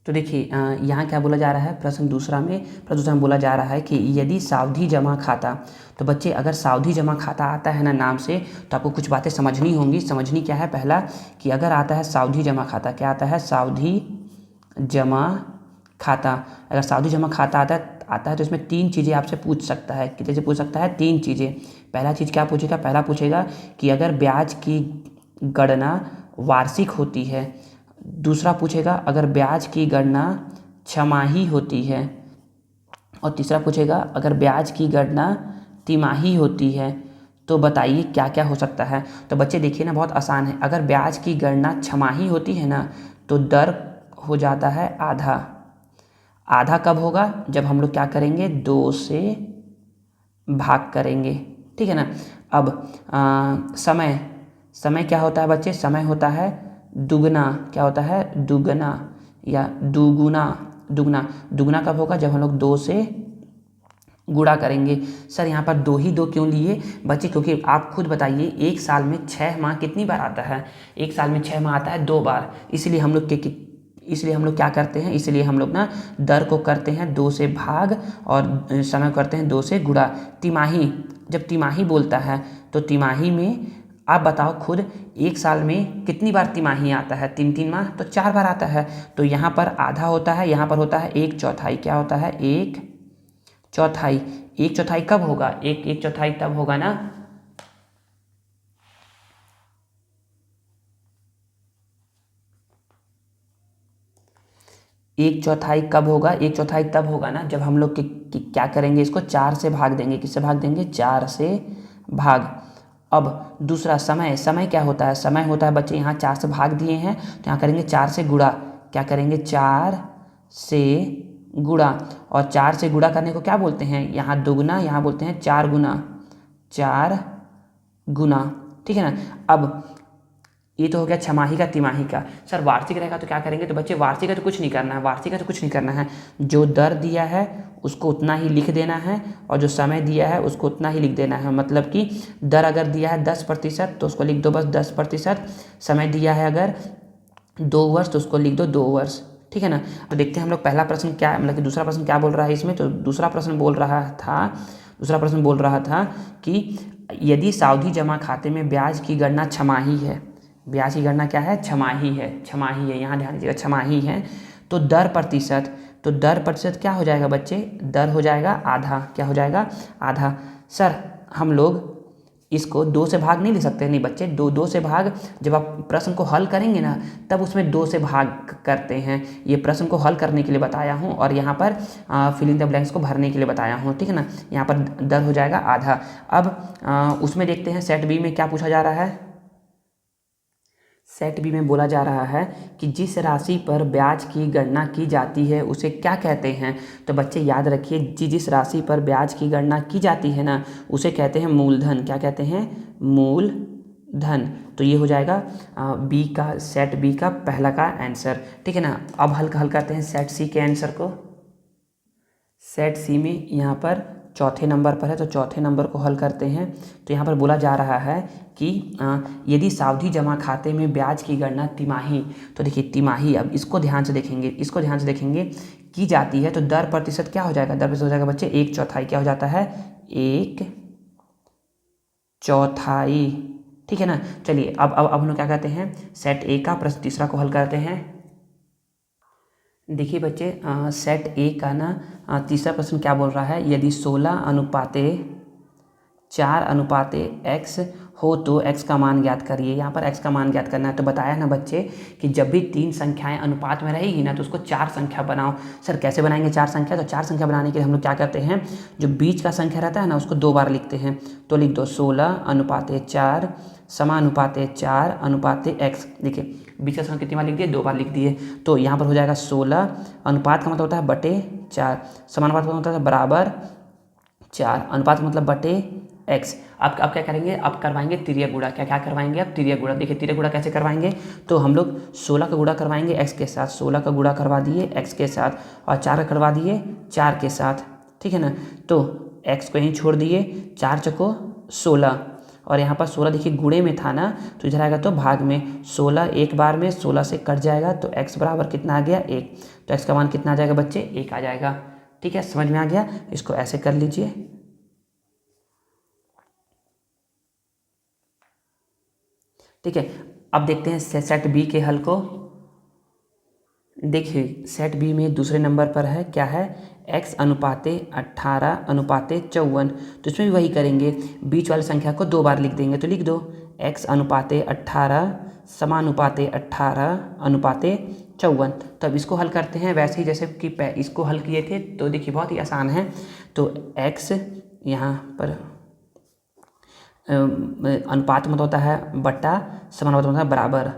तो देखिए यहाँ क्या बोला जा रहा है, प्रश्न दूसरा में बोला जा रहा है कि यदि सावधि जमा खाता। तो बच्चे अगर सावधि जमा खाता आता है ना नाम से, तो आपको कुछ बातें समझनी होंगी। समझनी क्या है, पहला कि अगर आता है सावधि जमा खाता, क्या आता है, सावधि जमा खाता। अगर सावधि जमा खाता आता है तो इसमें 3 चीज़ें आपसे पूछ सकता है। कितने से पूछ सकता है, 3 चीज़ें। पहला चीज़ क्या पूछेगा, पहला पूछेगा कि अगर ब्याज की गणना वार्षिक होती है। दूसरा पूछेगा अगर ब्याज की गणना छमाही होती है। और तीसरा पूछेगा अगर ब्याज की गणना तिमाही होती है तो बताइए क्या क्या हो सकता है। तो बच्चे देखिए ना बहुत आसान है, अगर ब्याज की गणना छमाही होती है ना तो दर हो जाता है आधा। आधा कब होगा, जब हम लोग क्या करेंगे, 2 से भाग करेंगे, ठीक है ना। अब समय क्या होता है बच्चे, समय होता है दुगना, क्या होता है, दुगना या दुगना कब होगा, जब हम लोग 2 से गुणा करेंगे। सर यहाँ पर 2 क्यों लिए बच्चे, क्योंकि आप खुद बताइए एक साल में 6 माह कितनी बार आता है, एक साल में 6 माह आता है 2 बार। इसलिए हम लोग क्या करते हैं, इसलिए हम लोग ना दर को करते हैं 2 से भाग और समय करते हैं 2 से गुणा। तिमाही, जब तिमाही बोलता है तो तिमाही में आप बताओ खुद, एक साल में कितनी बार तिमाही आता है, 3 माह, तो 4 बार आता है। तो यहाँ पर आधा होता है, यहाँ पर होता है 1/4। क्या होता है, 1/4। 1/4 कब होगा, 1/4 तब होगा ना, एक चौथाई कब होगा, 1/4 तब होगा ना जब हम लोग क्या करेंगे, इसको 4 से भाग देंगे। किससे भाग देंगे, 4 से भाग। अब दूसरा समय क्या होता है, समय होता है बच्चे, यहाँ 4 से भाग दिए हैं तो यहाँ करेंगे 4 से गुणा। क्या करेंगे, 4 से गुणा। और 4 से गुणा करने को क्या बोलते हैं, यहाँ दुगुना, यहाँ बोलते हैं 4 गुना, 4 गुना, ठीक है ना। अब ये तो हो गया छमाही का तिमाही का। सर वार्षिक रहेगा तो क्या करेंगे, तो बच्चे वार्षिक का तो कुछ नहीं करना है, जो दर दिया है उसको उतना ही लिख देना है और जो समय दिया है उसको उतना ही लिख देना है। मतलब कि दर अगर दिया है 10% तो उसको लिख दो बस 10%, समय दिया है अगर 2 वर्ष तो उसको लिख दो 2 वर्ष, ठीक है ना। तो देखते हैं हम लोग पहला प्रश्न क्या, मतलब कि दूसरा प्रश्न क्या बोल रहा है इसमें। तो दूसरा प्रश्न बोल रहा था कि यदि सावधि जमा खाते में ब्याज की गणना छमाही है, ब्याज की गणना क्या है, छमाही है, यहाँ ध्यान दीजिएगा छमाही है, तो दर प्रतिशत क्या हो जाएगा बच्चे, दर हो जाएगा आधा। क्या हो जाएगा, आधा। सर हम लोग इसको 2 से भाग नहीं ले सकते, नहीं बच्चे, 2 से भाग जब आप प्रश्न को हल करेंगे ना तब उसमें 2 से भाग करते हैं। ये प्रश्न को हल करने के लिए बताया हूँ और यहाँ पर फिल इन द ब्लैंक्स को भरने के लिए बताया हूँ, ठीक है ना। यहाँ पर दर हो जाएगा आधा। अब उसमें देखते हैं सेट बी में क्या पूछा जा रहा है। सेट बी में बोला जा रहा है कि जिस राशि पर ब्याज की गणना की जाती है उसे क्या कहते हैं। तो बच्चे याद रखिए, जिस राशि पर ब्याज की गणना की जाती है ना उसे कहते हैं मूलधन। क्या कहते हैं? मूलधन। तो ये हो जाएगा बी का, सेट बी का पहला का आंसर, ठीक है ना। अब हल करते हैं सेट सी के आंसर को। सेट सी में यहाँ पर चौथे नंबर पर है, तो चौथे नंबर को हल करते हैं। तो यहाँ पर बोला जा रहा है कि यदि सावधि जमा खाते में ब्याज की गणना तिमाही, तो देखिए तिमाही, अब इसको ध्यान से देखेंगे की जाती है, तो दर प्रतिशत क्या हो जाएगा? दर प्रतिशत हो जाएगा बच्चे 1/4। क्या हो जाता है? 1/4, ठीक है ना। चलिए अब हम लोग क्या कहते हैं, सेट ए का प्रश्न तीसरा को हल करते हैं। देखिए बच्चे, सेट ए का ना तीसरा प्रश्न क्या बोल रहा है, यदि 16:4:x हो तो x का मान ज्ञात करिए। यहाँ पर x का मान ज्ञात करना है। तो बताया ना बच्चे कि जब भी 3 संख्याएं अनुपात में रहेगी ना तो उसको 4 संख्या बनाओ। सर कैसे बनाएंगे 4 संख्या? तो 4 संख्या बनाने के लिए हम लोग क्या करते हैं, जो बीच का संख्या रहता है ना उसको 2 बार लिखते हैं। तो लिख दो 16:4 समानुपाते 4:x। देखिए बीच का संख्या कितनी बार लिख दिए? 2 बार लिख दिए। तो यहाँ पर हो जाएगा 16, अनुपात का मतलब होता है बटे 4, समानुपात का मतलब होता है बराबर 4, अनुपात का मतलब बटे x। अब क्या करेंगे, अब करवाएंगे तिर्यक गुणा। क्या करवाएंगे? अब तिर्यक गुणा। देखिए तिर्यक गुणा कैसे करवाएंगे, तो हम लोग 16 का गुणा करवाएंगे x के साथ, 16 का गुणा करवा दिए x के साथ, और 4 का करवा दिए 4 के साथ, ठीक है ना। तो x को यहीं छोड़ दिए, 4 चको 16, और यहाँ पर 16 देखिए गुणे में था ना, तो इधर आएगा तो भाग में। 16 एक बार में 16 से कट जाएगा, तो x बराबर कितना आ गया? 1। तो x का मान कितना आ जाएगा बच्चे? 1 आ जाएगा, ठीक है। समझ में आ गया? इसको ऐसे कर लीजिए, ठीक है। अब देखते हैं सेट बी के हल को। देखिए सेट बी में दूसरे नंबर पर है, क्या है, x:18:54। तो इसमें भी वही करेंगे, बीच वाली संख्या को 2 बार लिख देंगे। तो लिख दो x:18 समानुपाते 18:54। तो अब इसको हल करते हैं वैसे ही जैसे कि इसको हल किए थे। तो देखिए बहुत ही आसान है। तो x यहाँ पर अनुपात मतलब होता है बट्टा, समानुपात मतलब बराबर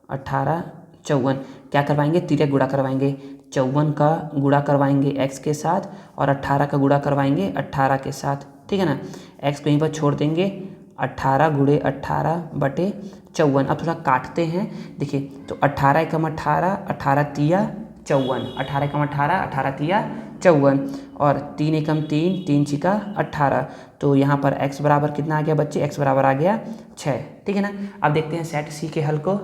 18:54। क्या करवाएंगे? तिर्यक गुणा करवाएंगे। 54 का गुणा करवाएंगे x के साथ, और 18 का गुणा करवाएंगे 18 के साथ, ठीक है ना। x को यहीं पर छोड़ देंगे, 18 × 18/54। अब थोड़ा काटते हैं, देखिए तो 18 × 18, 18 तिया 54, 18 × 18, 18 तिया 54, और 3 एकम 3, 3 छिका 18। तो यहाँ पर x बराबर कितना आ गया बच्चे? x बराबर आ गया 6, ठीक है ना। अब देखते हैं सेट सी के हल को।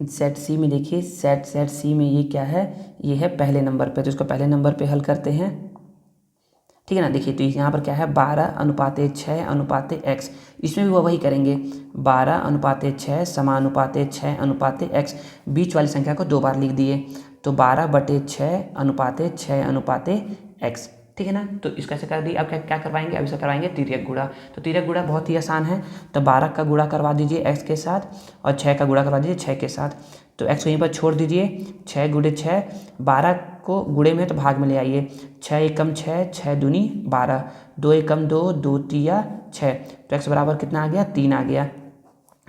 सेट सी में देखिए, सेट सी में ये क्या है, ये है पहले नंबर पे, तो इसको पहले नंबर पे हल करते हैं, ठीक है ना। देखिए तो यहाँ पर क्या है, 12:6:x। इसमें भी वो वही करेंगे, 12:6 समानुपाते 6:x। बीच वाली संख्या को 2 बार लिख दिए, तो 12/6:6:x, ठीक है ना। तो इसको ऐसे कर दिए। अब क्या करवाएंगे, अब इसका करवाएंगे तिर्यक गुणा। तो तिर्यक गुणा बहुत ही आसान है। तो 12 का गुणा करवा दीजिए x के साथ, और 6 का गुणा करवा दीजिए 6 के साथ। तो x को यहीं पर छोड़ दीजिए, 6 × 6, 12 को गुणे में तो भाग में ले आइए, 6 एकम 6, 6 दूनी 12, 2 एकम 2, 2 तिया 6। तो x बराबर कितना आ गया? 3 आ गया,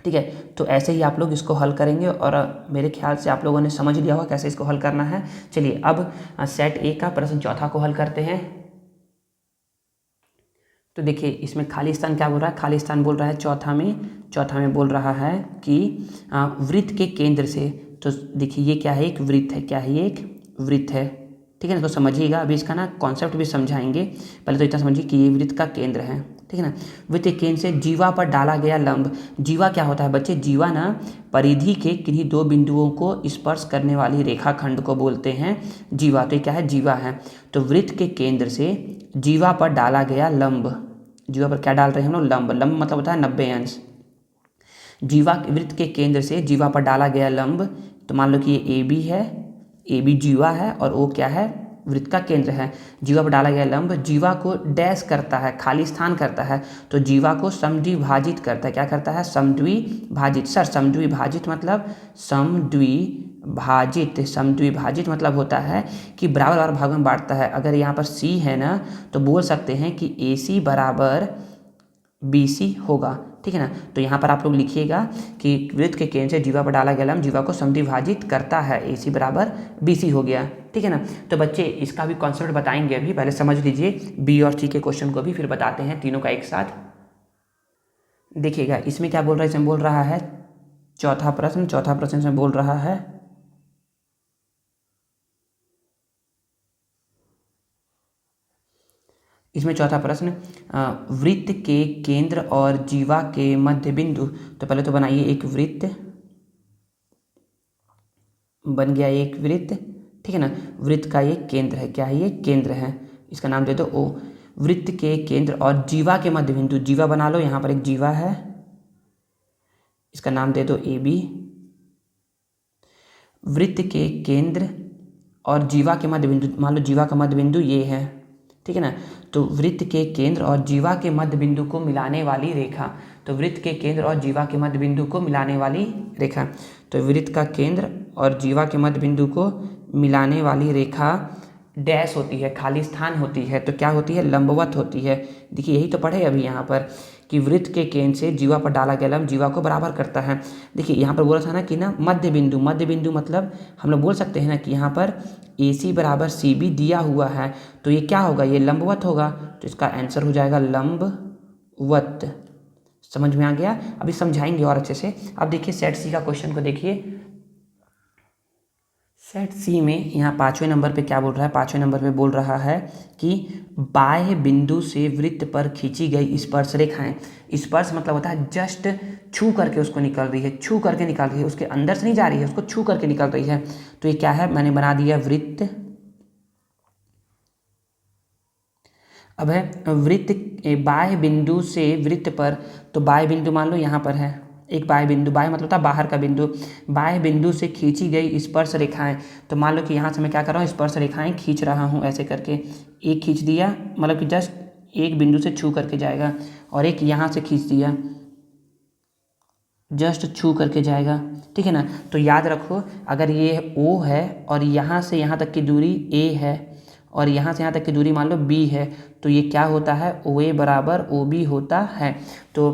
ठीक है। तो ऐसे ही आप लोग इसको हल करेंगे, और मेरे ख्याल से आप लोगों ने समझ लिया होगा कैसे इसको हल करना है। चलिए अब सेट ए का प्रश्न चौथा को हल करते हैं। तो देखिए इसमें खाली स्थान क्या बोल रहा है, खाली स्थान बोल रहा है चौथा में बोल रहा है कि वृत्त के केंद्र से। तो देखिए ये क्या है, एक वृत्त है। क्या है ये? एक वृत्त है, ठीक है ना। तो समझिएगा, अभी इसका ना कॉन्सेप्ट भी समझाएंगे। पहले तो इतना समझिए कि ये वृत्त का केंद्र है, ठीक है ना। वृत्त के केंद्र से जीवा पर डाला गया लंब। जीवा क्या होता है बच्चे? जीवा ना परिधि के किन्हीं 2 बिंदुओं को स्पर्श करने वाली रेखाखंड को बोलते हैं जीवा। तो ये क्या है? जीवा है। तो वृत्त के केंद्र से जीवा पर डाला गया लंब, जीवा पर क्या डाल रहे हैं हम लोग? लंब। लंब मतलब होता है 90 अंश। जीवा वृत्त के केंद्र से जीवा पर डाला गया लंब, तो मान लो कि ये ए बी है, ए बी जीवा है, और ओ क्या है? वृत्त का केंद्र है। जीवा पर डाला गया लंब जीवा को डैश करता है, खाली स्थान करता है, तो जीवा को समद्विभाजित करता है। क्या करता है? समद्विभाजित। सर समद्विभाजित मतलब समद्विभाजित मतलब होता है कि बराबर बराबर भागों में बांटता है। अगर यहाँ पर सी है ना तो बोल सकते हैं कि AC बराबर BC होगा, ठीक है ना। तो यहाँ पर आप लोग लिखिएगा कि वृत्त के केंद्र से जीवा पर डाला गया लंब जीवा को समद्विभाजित करता है, AC बराबर BC हो गया, ठीक है ना। तो बच्चे इसका भी कॉन्सेप्ट बताएंगे, अभी पहले समझ लीजिए B और C के क्वेश्चन को भी, फिर बताते हैं तीनों का एक साथ। देखिएगा इसमें क्या बोल रहा है, इसमें बोल रहा है चौथा प्रश्न इसमें बोल रहा है इसमें चौथा प्रश्न वृत्त के केंद्र और जीवा के मध्य बिंदु। तो पहले तो बनाइए एक वृत्त, बन गया एक वृत्त, ठीक है ना। वृत्त का ये केंद्र है, क्या है ये? केंद्र है, इसका नाम दे दो O। वृत्त के केंद्र और जीवा के मध्य बिंदु, जीवा बना लो, यहाँ पर एक जीवा है, इसका नाम दे दो AB। वृत्त के केंद्र और जीवा के मध्य बिंदु, मान लो जीवा का मध्य बिंदु ये है, ठीक है ना। तो वृत्त के केंद्र और जीवा के मध्य बिंदु को मिलाने वाली रेखा, तो वृत्त के केंद्र और जीवा के मध्य बिंदु को मिलाने वाली रेखा, तो वृत्त का केंद्र और जीवा के मध्य बिंदु को मिलाने वाली रेखा डैश होती है, खाली स्थान होती है, तो क्या होती है? लंबवत होती है। देखिए यही तो पढ़े अभी यहाँ पर कि वृत्त के केंद्र से जीवा पर डाला गया लंब जीवा को बराबर करता है। देखिए यहाँ पर बोला था ना कि ना मध्य बिंदु मतलब हम लोग बोल सकते हैं ना कि यहाँ पर AC बराबर CB दिया हुआ है, तो ये क्या होगा? ये लंबवत होगा, तो इसका आंसर हो जाएगा लंबवत। समझ में आ गया? अभी समझाएंगे और अच्छे से। अब देखिए सेट C का क्वेश्चन को देखिए। सेट C में यहाँ 5वें नंबर पे क्या बोल रहा है? 5वें नंबर पे बोल रहा है कि बाह्य बिंदु से वृत्त पर खींची गई स्पर्श रेखाएं। स्पर्श मतलब होता है जस्ट छू करके उसको निकल रही है, छू करके निकल रही है, उसके अंदर से नहीं जा रही है, उसको छू करके निकल रही है। तो ये क्या है? मैंने बना दिया वृत्त। अब है वृत्त बाह्य बिंदु से वृत्त पर, तो बाह्य बिंदु मान लो यहाँ पर है एक बाह्य बिंदु, बाह्य मतलब होता है बाहर का बिंदु। बाह्य बिंदु से खींची गई स्पर्श रेखाएं, तो मान लो कि यहाँ से मैं क्या कर रहा हूँ? स्पर्श रेखाएं खींच रहा हूँ ऐसे करके। एक खींच दिया मतलब कि जस्ट एक बिंदु से छू करके जाएगा, और एक यहाँ से खींच दिया जस्ट छू करके जाएगा, ठीक है ना। तो याद रखो अगर ये O है और यहाँ से यहाँ तक की दूरी A है और यहाँ से यहाँ तक की दूरी मान लो B है, तो ये क्या होता है? OA बराबर OB होता है। तो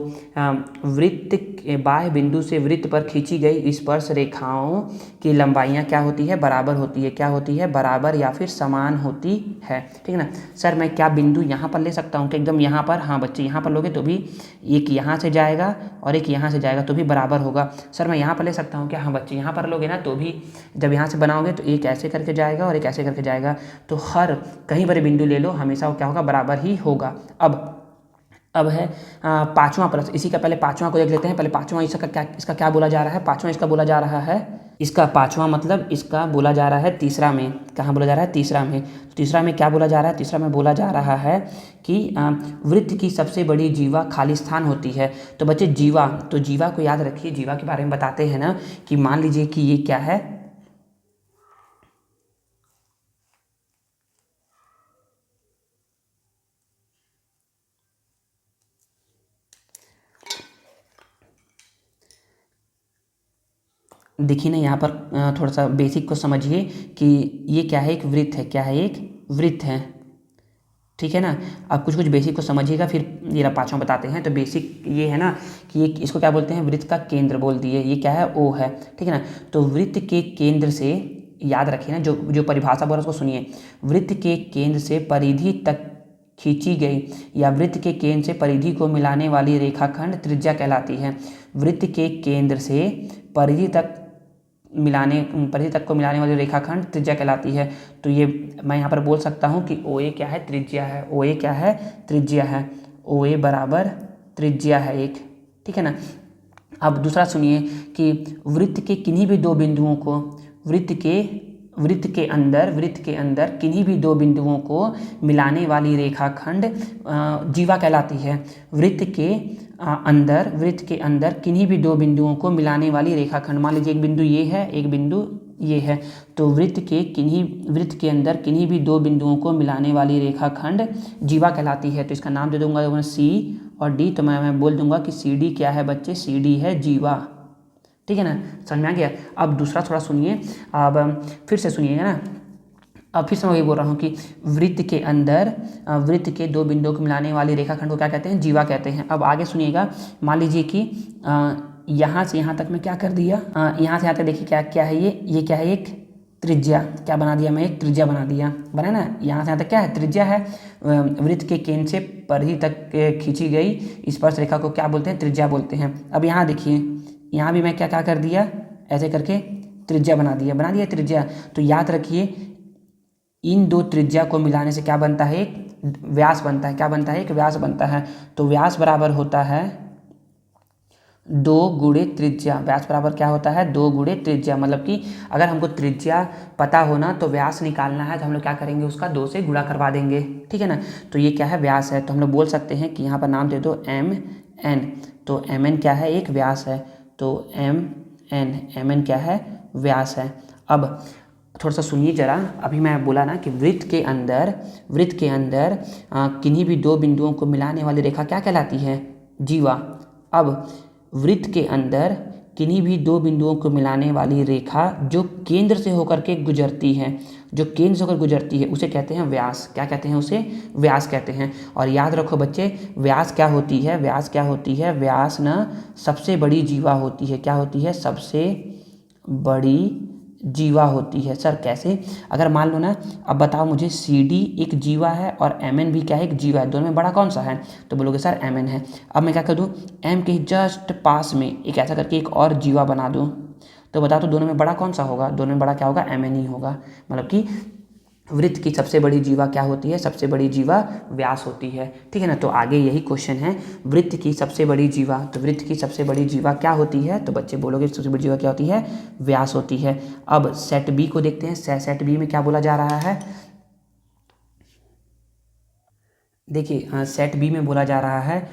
वृत्त बाह्य बिंदु से वृत्त पर खींची गई स्पर्श रेखाओं की लंबाइयाँ क्या होती है? बराबर होती है। क्या होती है? बराबर या फिर समान होती है, ठीक है ना। सर मैं क्या बिंदु यहाँ पर ले सकता हूँ कि एकदम यहाँ पर? हाँ बच्चे यहाँ पर लोगे तो भी एक यहाँ से जाएगा और एक यहाँ से जाएगा तो भी बराबर होगा। सर मैं यहाँ पर ले सकता हूँ क्या? हाँ बच्चे यहाँ पर लोगे ना तो भी जब यहाँ से बनाओगे तो एक ऐसे करके जाएगा और एक ऐसे करके जाएगा, तो हर कहीं पर बिंदु ले लो हमेशा वो क्या होगा? बराबर ही होगा। अब है 5वां प्रश्न। इसी का पहले 5वां को देख लेते हैं। पहले 5वां इसका क्या बोला जा रहा है? 5वां इसका बोला जा रहा है, इसका 5वां मतलब इसका बोला जा रहा है तीसरा में। कहाँ बोला जा रहा है? तीसरा में। तो तीसरा में क्या बोला जा रहा है? तीसरा में बोला जा रहा है कि वृत्त की सबसे बड़ी जीवा खाली स्थान होती है। तो बच्चे जीवा, तो जीवा को याद रखिए, जीवा के बारे में बताते हैं ना कि मान लीजिए कि ये क्या है? देखिए ना यहाँ पर थोड़ा सा बेसिक को समझिए कि ये क्या है? एक वृत्त है। क्या है? एक वृत्त है, ठीक है ना। अब कुछ कुछ बेसिक को समझिएगा फिर ये 5वां बताते हैं। तो बेसिक ये है ना कि ये इसको क्या बोलते हैं? वृत्त का केंद्र बोल दिए। ये क्या है? O है, ठीक है ना। तो वृत्त के केंद्र से याद रखिए ना, जो परिभाषा बोल रहा है उसको सुनिए। वृत्त के केंद्र से परिधि तक खींची गई या वृत्त के केंद्र से परिधि को मिलाने वाली रेखाखंड त्रिज्या कहलाती है। वृत्त के केंद्र से परिधि तक को मिलाने वाली रेखाखंड त्रिज्या कहलाती है। तो ये मैं यहाँ पर बोल सकता हूँ कि OA क्या है? त्रिज्या है। OA क्या है? त्रिज्या है। OA बराबर त्रिज्या है एक, ठीक है ना। अब दूसरा सुनिए कि वृत्त के किन्हीं भी दो बिंदुओं को वृत्त के अंदर किन्हीं भी दो बिंदुओं को मिलाने वाली रेखाखंड जीवा कहलाती है। वृत्त के अंदर किन्हीं भी दो बिंदुओं को मिलाने वाली रेखाखंड, मान लीजिए एक बिंदु ये है, एक बिंदु ये है। तो वृत्त के अंदर किन्हीं भी दो बिंदुओं को मिलाने वाली रेखाखंड जीवा कहलाती है। तो इसका नाम दे दूंगा सी और डी। तो मैं बोल दूंगा कि सी डी क्या है बच्चे, सी डी है जीवा। ठीक है ना, समझ में आ गया। अब दूसरा थोड़ा सुनिए, अब फिर से सुनिएगा ना। अब फिर से मैं वही बोल रहा हूँ कि वृत्त के अंदर वृत्त के दो बिंदुओं को मिलाने वाली रेखाखंड को क्या कहते हैं, जीवा कहते हैं। अब आगे सुनिएगा, मान लीजिए कि यहाँ से यहाँ तक मैं क्या कर दिया, यहाँ से यहाँ तक देखिए क्या है, ये क्या है, एक त्रिज्या। क्या बना दिया मैं, एक त्रिज्या बना दिया, बना ना। यहाँ से यहाँ तक क्या है, त्रिज्या है। वृत्त के केंद्र से परिधि तक खींची गई स्पर्श रेखा को क्या बोलते हैं, त्रिज्या बोलते हैं। अब यहाँ देखिए, यहाँ भी मैं क्या कर दिया, ऐसे करके त्रिज्या बना दिया त्रिज्या। तो याद रखिए, इन दो त्रिज्या को मिलाने से क्या बनता है, एक व्यास बनता है। क्या बनता है, एक व्यास बनता है। तो व्यास बराबर होता है 2 गुणे त्रिज्या। व्यास बराबर क्या होता है, 2 गुणे त्रिज्या। मतलब कि अगर हमको त्रिज्या पता होना तो व्यास निकालना है, तो हम लोग क्या करेंगे, उसका 2 से गुणा करवा देंगे। ठीक है ना। तो ये क्या है, व्यास है। तो हम लोग बोल सकते हैं कि यहाँ पर नाम दे दो MN। तो MN क्या है, एक व्यास है। तो MN क्या है, व्यास है। अब थोड़ा सा सुनिए जरा, अभी मैं बोला ना कि वृत्त के अंदर किन्हीं भी दो बिंदुओं को मिलाने वाली रेखा क्या कहलाती है, जीवा। अब वृत्त के अंदर किन्हीं भी दो बिंदुओं को मिलाने वाली रेखा जो केंद्र से होकर के गुजरती है, उसे कहते हैं व्यास। क्या कहते हैं, उसे व्यास कहते हैं। और याद रखो बच्चे, व्यास क्या होती है, व्यास ना सबसे बड़ी जीवा होती है। क्या होती है, सबसे बड़ी जीवा होती है। सर कैसे, अगर मान लो ना, अब बताओ मुझे, CD एक जीवा है और MN भी क्या है, एक जीवा है। दोनों में बड़ा कौन सा है, तो बोलोगे सर MN है। अब मैं क्या कर दूँ, M के जस्ट पास में एक ऐसा करके एक और जीवा बना दूँ, तो बताओ तो दोनों में बड़ा कौन सा होगा, दोनों में बड़ा क्या होगा, MN ही होगा। मतलब कि वृत्त की सबसे बड़ी जीवा क्या होती है, सबसे बड़ी जीवा व्यास होती है। ठीक है ना। तो आगे यही क्वेश्चन है, वृत्त की सबसे बड़ी जीवा। तो वृत्त की सबसे बड़ी जीवा क्या होती है, तो बच्चे बोलोगे सबसे बड़ी जीवा क्या होती है, व्यास होती है। अब सेट बी को देखते हैं। सेट बी में क्या बोला जा रहा है, देखिए सेट बी में बोला जा रहा है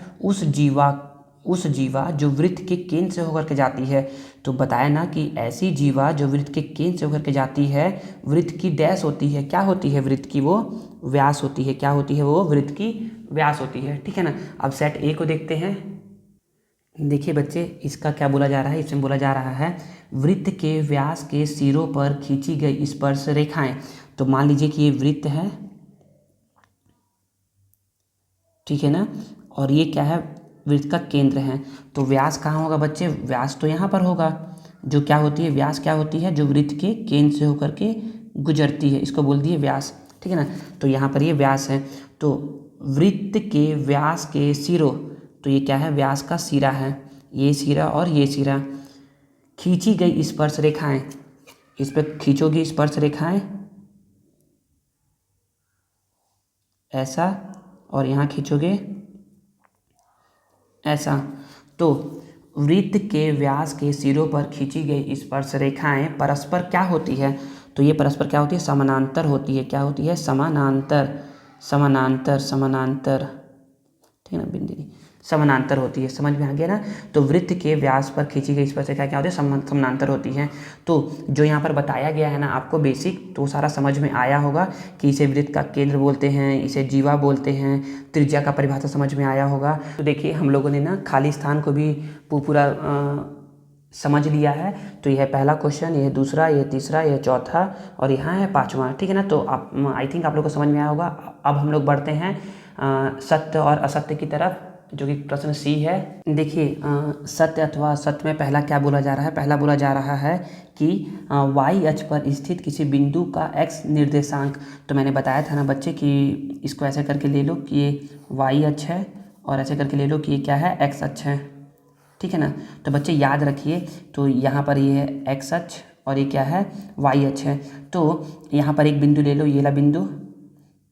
उस जीवा जो वृत्त के केंद्र से होकर के जाती है। तो बताया ना कि ऐसी जीवा जो वृत्त के केंद्र से होकर के जाती है, वृत्त की डैश होती है, क्या होती है, वृत्त की वो व्यास होती है। क्या होती है, वो वृत्त की व्यास होती है। ठीक है ना। अब सेट ए को देखते हैं। देखिए बच्चे, इसका क्या बोला जा रहा है, इसमें बोला जा रहा है वृत्त के व्यास के सिरों पर खींची गई स्पर्श रेखाएं। तो मान लीजिए कि ये वृत्त है, ठीक है ना, और ये क्या है, वृत्त का केंद्र है। तो व्यास कहाँ होगा बच्चे, व्यास तो यहाँ पर होगा। जो क्या होती है, व्यास क्या होती है, जो वृत्त के केंद्र से होकर के गुजरती है, इसको बोल दिए व्यास। ठीक है ना। तो यहाँ पर ये व्यास है। तो वृत्त के व्यास के सिरों, तो ये क्या है, व्यास का सिरा है, ये सिरा और ये सिरा, खींची गई स्पर्श रेखाएं, इस पर खींचोगी स्पर्श रेखाएं ऐसा, और यहाँ खींचोगे ऐसा। तो वृत्त के व्यास के सिरों पर खींची गई स्पर्श रेखाएं परस्पर क्या होती है, तो ये परस्पर क्या होती है, समानांतर होती है। क्या होती है, समानांतर। ठीक है ना, बिंदी समानांतर होती है। समझ में आ गया ना। तो वृत्त के व्यास पर खींची गई स्पर्श रेखा क्या होती है, समानांतर होती है। तो जो यहाँ पर बताया गया है ना आपको बेसिक, तो सारा समझ में आया होगा कि इसे वृत्त का केंद्र बोलते हैं, इसे जीवा बोलते हैं, त्रिज्या का परिभाषा समझ में आया होगा। तो देखिए हम लोगों ने ना खाली स्थान को भी पूरा समझ लिया है। तो यह पहला क्वेश्चन, यह दूसरा, यह तीसरा, यह चौथा, और यहाँ है पाँचवा। ठीक है ना। तो आप आई थिंक आप लोग को समझ में आया होगा। अब हम लोग बढ़ते हैं सत्य और असत्य की तरफ, जो कि प्रश्न सी है। देखिए सत्य अथवा असत्य में पहला क्या बोला जा रहा है, पहला बोला जा रहा है कि y अक्ष पर स्थित किसी बिंदु का x निर्देशांक। तो मैंने बताया था ना बच्चे कि इसको ऐसे करके ले लो कि ये y अक्ष है, और ऐसे करके ले लो कि ये क्या है, x अक्ष है। ठीक है ना। तो बच्चे याद रखिए, तो यहाँ पर ये है x अक्ष और ये क्या है, y अक्ष है। तो यहाँ पर एक बिंदु ले लो, ये ला बिंदु,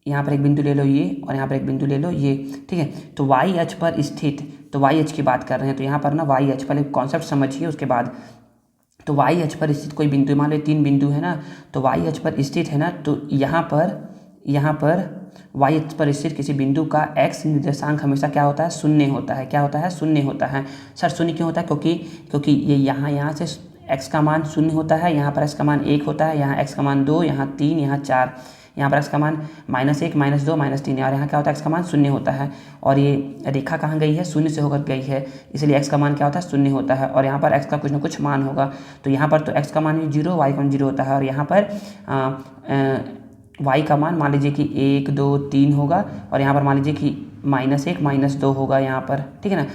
यहाँ पर एक बिंदु ले लो ये, और यहाँ पर एक बिंदु ले लो ये। ठीक है। तो y अक्ष पर स्थित, तो y अक्ष की बात कर रहे हैं, तो यहाँ पर ना y अक्ष, पहले कॉन्सेप्ट समझिए उसके बाद। तो y अक्ष पर स्थित कोई बिंदु, मान लो 3 बिंदु है ना, तो y अक्ष पर स्थित है ना, तो यहाँ पर y अक्ष पर स्थित किसी बिंदु का x निर्देशांक हमेशा क्या होता है, शून्य होता है। क्या होता है, शून्य होता है। सर शून्य क्यों होता है, क्योंकि ये यहाँ से x का मान 0 होता है, यहाँ पर x का मान 1 होता है, यहाँ x का मान 2, यहाँ 3, यहाँ 4, यहाँ पर x का मान -1, -2, -3 और यहाँ क्या होता है x का मान 0 होता है। और ये रेखा कहाँ गई है, 0 से होकर गई है, इसलिए x का मान क्या होता है 0 होता है। और यहाँ पर x का कुछ ना कुछ मान होगा, तो यहाँ पर तो x का मान भी 0, y का मान 0 होता है। और यहाँ पर y का मान मान लीजिए कि 1, 2, 3 होगा, और यहाँ पर मान लीजिए कि -1, -2 होगा यहाँ पर, ठीक है ना।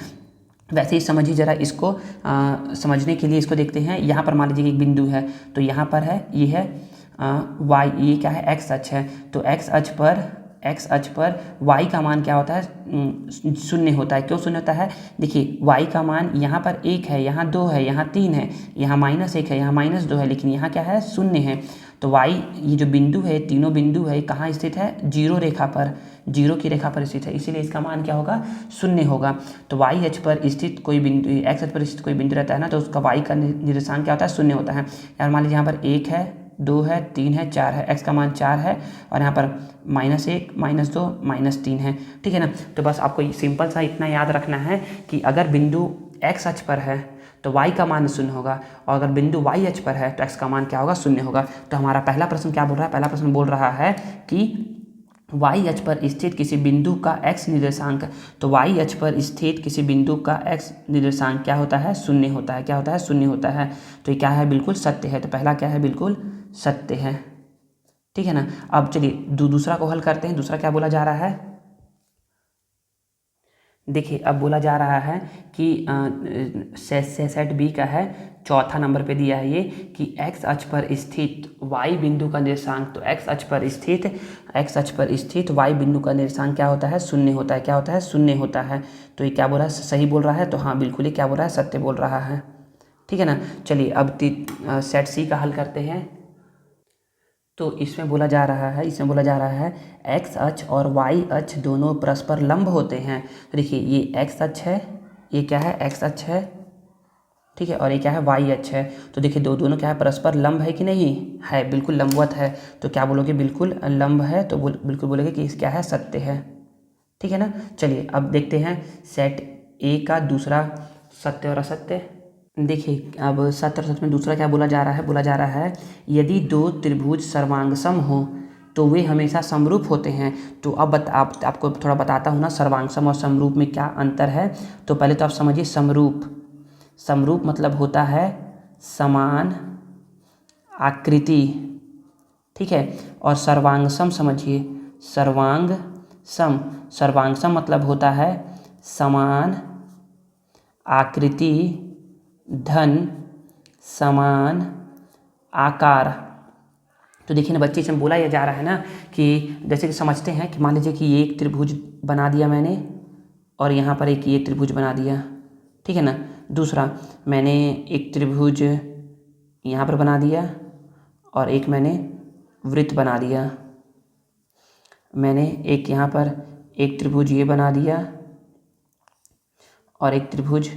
वैसे ही समझिए ज़रा इसको, समझने के लिए इसको देखते हैं। यहाँ पर मान लीजिए कि एक बिंदु है, तो यहाँ पर है, ये है y, ये क्या है x अक्ष है, तो x अक्ष पर y का मान क्या होता है 0 होता है। क्यों 0 होता है, देखिए y का मान यहाँ पर 1 है, यहाँ 2 है, यहाँ 3 है, यहाँ -1 है, यहाँ -2 है, लेकिन यहाँ क्या है 0 है। तो y, ये जो बिंदु है, तीनों बिंदु है, कहाँ स्थित है, 0 रेखा पर, 0 की रेखा पर स्थित है, इसीलिए इसका मान क्या होगा 0 होगा। तो y अक्ष पर स्थित कोई बिंदु, x अक्ष पर स्थित कोई बिंदु रहता है ना, तो उसका y का निर्देशांक क्या होता है 0 होता है। यार मान लीजिए यहाँ पर 1 है, 2 है, 3 है, 4 है, x का मान 4 है, और यहाँ पर -1, -2, -3 है, ठीक है ना। तो बस आपको सिंपल सा इतना याद रखना है कि अगर बिंदु x अक्ष पर है तो y का मान 0 होगा, और अगर बिंदु y अक्ष पर है तो x का मान क्या होगा 0 होगा। तो हमारा पहला प्रश्न क्या बोल रहा है, पहला प्रश्न बोल रहा है कि y अक्ष पर स्थित किसी बिंदु का x निर्देशांक, तो y अक्ष पर स्थित किसी बिंदु का x निर्देशांक क्या होता है 0 होता है, क्या होता है 0 होता है। तो ये क्या है, बिल्कुल सत्य है। तो पहला क्या है, बिल्कुल सत्य है, ठीक है ना। अब चलिए दूसरा को हल करते हैं। दूसरा क्या बोला जा रहा है, देखिए अब बोला जा रहा है कि सेट बी का है, चौथा नंबर पे दिया है ये कि x अक्ष पर स्थित y बिंदु का निर्देशांक, तो x अक्ष पर स्थित y बिंदु का निर्देशांक क्या होता है 0 होता है, क्या होता है 0 होता है। तो ये क्या बोल रहा है, सही बोल रहा है, तो हाँ बिल्कुल ये क्या बोल रहा है, सत्य बोल रहा है, ठीक है ना। चलिए अब सेट सी का हल करते हैं। तो इसमें बोला जा रहा है x अक्ष और y अक्ष दोनों परस्पर लंब होते हैं। तो देखिए ये x अक्ष है, ये क्या है x अक्ष है, ठीक है, और ये क्या है y अक्ष है। तो देखिए दोनों क्या है, परस्पर लंब है कि नहीं है, बिल्कुल लंबवत है। तो क्या बोलोगे, बिल्कुल लंब है, तो बिल्कुल बोलोगे कि इस क्या है, सत्य है, ठीक है ना। चलिए अब देखते हैं सेट ए का दूसरा सत्य और असत्य। देखिए अब सत्य और असत्य में दूसरा क्या बोला जा रहा है, यदि दो त्रिभुज सर्वांगसम हो तो वे हमेशा समरूप होते हैं। तो अब आपको थोड़ा बताता हूँ ना, सर्वांगसम और समरूप में क्या अंतर है। तो पहले तो आप समझिए समरूप मतलब होता है समान आकृति, ठीक है। और सर्वांगसम समझिए, सर्वांगसम मतलब होता है समान आकृति धन समान आकार। तो देखिए ना बच्चे, इसमें बोला यह जा रहा है ना कि जैसे कि समझते हैं कि मान लीजिए कि ये एक त्रिभुज बना दिया मैंने, और यहाँ पर एक ये त्रिभुज बना दिया, ठीक है ना। दूसरा मैंने एक त्रिभुज यहाँ पर बना दिया, और एक मैंने वृत्त बना दिया। मैंने एक यहाँ पर एक त्रिभुज ये बना दिया, और एक त्रिभुज